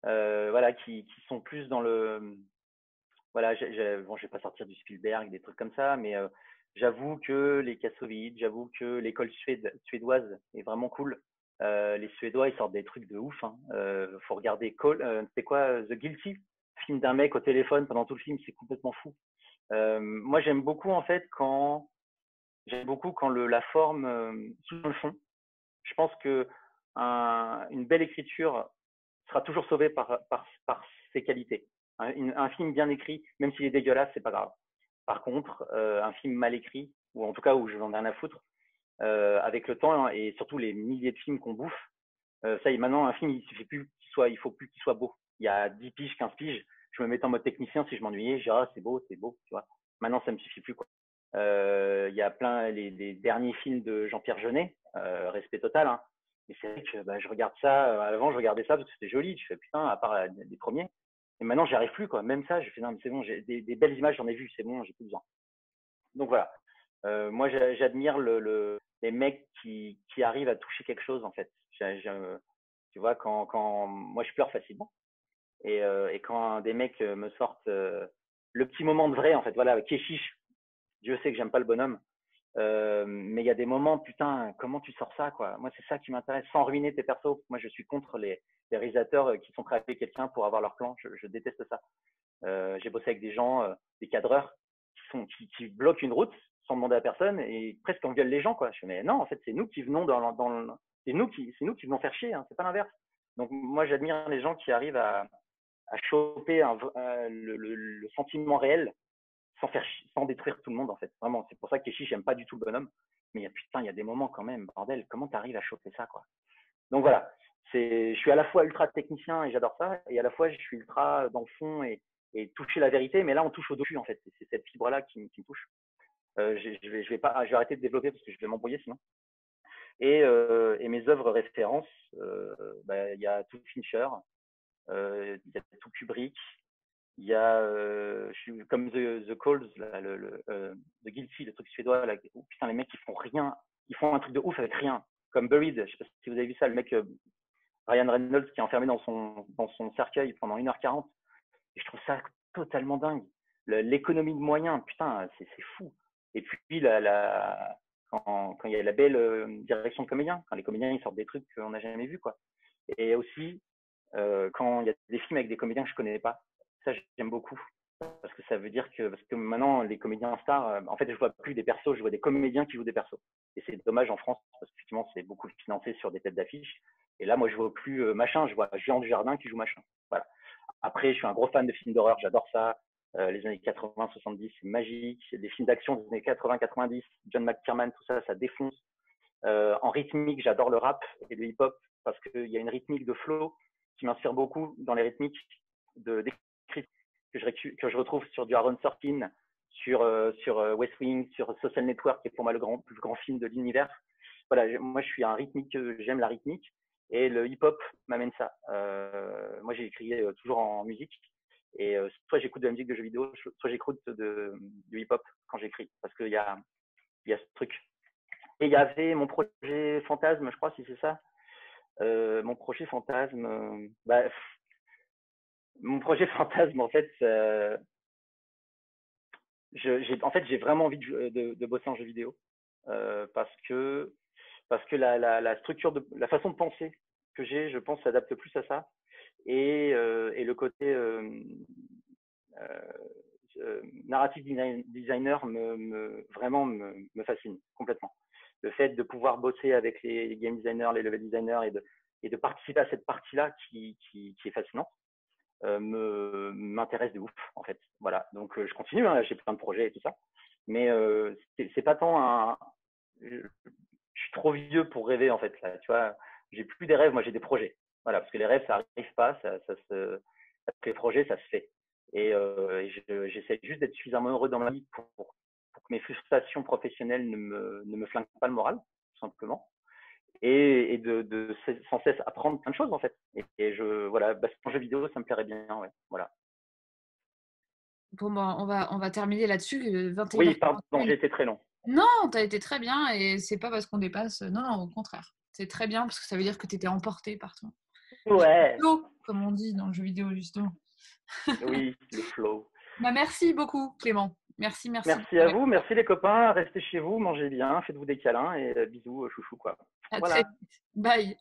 voilà, qui sont plus dans le, voilà, bon, je vais pas sortir du Spielberg, des trucs comme ça, mais j'avoue que les Kassovitz, j'avoue que l'école suédoise est vraiment cool. Les Suédois, ils sortent des trucs de ouf. Hein. Faut regarder c'est quoi The Guilty, film d'un mec au téléphone pendant tout le film, c'est complètement fou. Moi, j'aime beaucoup quand la forme sous le fond. Je pense que une belle écriture sera toujours sauvée par ses qualités. Un film bien écrit, même s'il est dégueulasse, c'est pas grave. Par contre, un film mal écrit, ou en tout cas où je n'en ai rien à foutre, avec le temps hein, et surtout les milliers de films qu'on bouffe, ça y est, maintenant un film, il faut plus qu'il soit beau. Il y a 10 piges, 15 piges, je me mettais en mode technicien si je m'ennuyais, je disais ah, c'est beau, tu vois. Maintenant ça me suffit plus quoi. Il y a plein les derniers films de Jean-Pierre Jeunet, respect total, hein. Mais c'est vrai que bah, je regarde ça. Avant, je regardais ça parce que c'était joli. Je fais putain, à part les premiers. Et maintenant, j'y arrive plus quoi. Même ça, je fais non, mais c'est bon. J'ai des belles images, j'en ai vu. C'est bon, j'ai plus besoin. Donc voilà. Moi, j'admire les mecs qui arrivent à toucher quelque chose en fait. Tu vois, quand moi, je pleure facilement. Et quand des mecs me sortent le petit moment de vrai en fait. Voilà, Keshish. Dieu sait que j'aime pas le bonhomme. Mais il y a des moments, putain, comment tu sors ça, quoi. Moi, c'est ça qui m'intéresse, sans ruiner tes persos. Moi, je suis contre les réalisateurs qui sont prêts à payer quelqu'un pour avoir leur plan. Je déteste ça. J'ai bossé avec des gens, des cadreurs, qui bloquent une route sans demander à personne et presque engueulent les gens, quoi. Je fais, mais non, en fait, c'est nous qui venons c'est nous qui venons faire chier, hein, c'est pas l'inverse. Donc, moi, j'admire les gens qui arrivent à choper le sentiment réel sans détruire tout le monde en fait. Vraiment, c'est pour ça que Keshi, j'aime pas du tout le bonhomme. Mais putain, il y a des moments quand même, bordel, comment t'arrives à choper ça quoi. Donc voilà, je suis à la fois ultra technicien et j'adore ça, et à la fois je suis ultra dans le fond et toucher la vérité, mais là on touche au dessus en fait. C'est cette fibre-là qui me touche. Je vais arrêter de développer parce que je vais m'embrouiller sinon. Et mes œuvres références, bah, il y a tout Fincher, il y a tout Kubrick, il y a comme The Calls, là, The Guilty, le truc suédois. Là, où, putain, les mecs, ils font rien. Ils font un truc de ouf avec rien. Comme Buried, je sais pas si vous avez vu ça, le mec Ryan Reynolds qui est enfermé dans son cercueil pendant 1h40. Et je trouve ça totalement dingue. L'économie de moyens, putain, c'est fou. Et puis, quand il y a la belle direction de comédien, quand les comédiens ils sortent des trucs qu'on n'a jamais vus, quoi. Et aussi, quand il y a des films avec des comédiens que je connais pas, ça j'aime beaucoup parce que ça veut dire parce que maintenant les comédiens stars, en fait je vois plus des persos, je vois des comédiens qui jouent des persos. Et c'est dommage en France parce qu'effectivement c'est beaucoup financé sur des têtes d'affiche. Et là moi je vois plus machin, je vois Jean Dujardin qui joue machin. Voilà. Après je suis un gros fan de films d'horreur, j'adore ça. Les années 80-70 c'est magique. Des films d'action des années 80-90, John McTiernan, tout ça, ça défonce. En rythmique, j'adore le rap et le hip-hop parce qu'il y a une rythmique de flow qui m'inspire beaucoup dans les rythmiques d'écriture que je retrouve sur du Aaron Sorkin, sur West Wing, sur Social Network, qui est pour moi le plus grand film de l'univers. Voilà, moi je suis un rythmique, j'aime la rythmique et le hip-hop m'amène ça. Moi j'ai écrit toujours en musique et soit j'écoute de la musique de jeux vidéo, soit j'écoute du hip-hop quand j'écris parce qu'il y a ce truc. Et il y avait mon projet Fantasme, je crois, si c'est ça, Mon projet fantasme, mon projet fantasme, en fait, j'ai vraiment envie de bosser en jeu vidéo parce que la structure la façon de penser que j'ai, je pense, s'adapte plus à ça et le côté narrative designer vraiment me fascine complètement. Le fait de pouvoir bosser avec les game designers, les level designers et de participer à cette partie-là qui est fascinante m'intéresse de ouf en fait. Voilà, donc je continue, hein, j'ai plein de projets et tout ça, mais c'est pas tant je suis trop vieux pour rêver en fait là, tu vois, j'ai plus des rêves, moi j'ai des projets. Voilà, parce que les rêves ça arrive pas, les projets ça se fait. J'essaie juste d'être suffisamment heureux dans ma vie pour que mes frustrations professionnelles ne me flinguent pas le moral, tout simplement et de sans cesse apprendre plein de choses en fait. Voilà, en jeu vidéo, ça me plairait bien, ouais. Voilà. Bon, ben, on va terminer là-dessus. Oui, 21h41. pardon, j'ai été très long. Non, tu as été très bien et c'est pas parce qu'on dépasse. Non, non, au contraire. C'est très bien parce que ça veut dire que tu étais emporté par ton Ouais, flow, comme on dit dans le jeu vidéo, justement. oui, le flow. Bah, merci beaucoup, Clément. Merci, merci. Merci à vous, merci les copains, restez chez vous, mangez bien, faites-vous des câlins et bisous, chouchou quoi. À très Voilà. vite. Bye.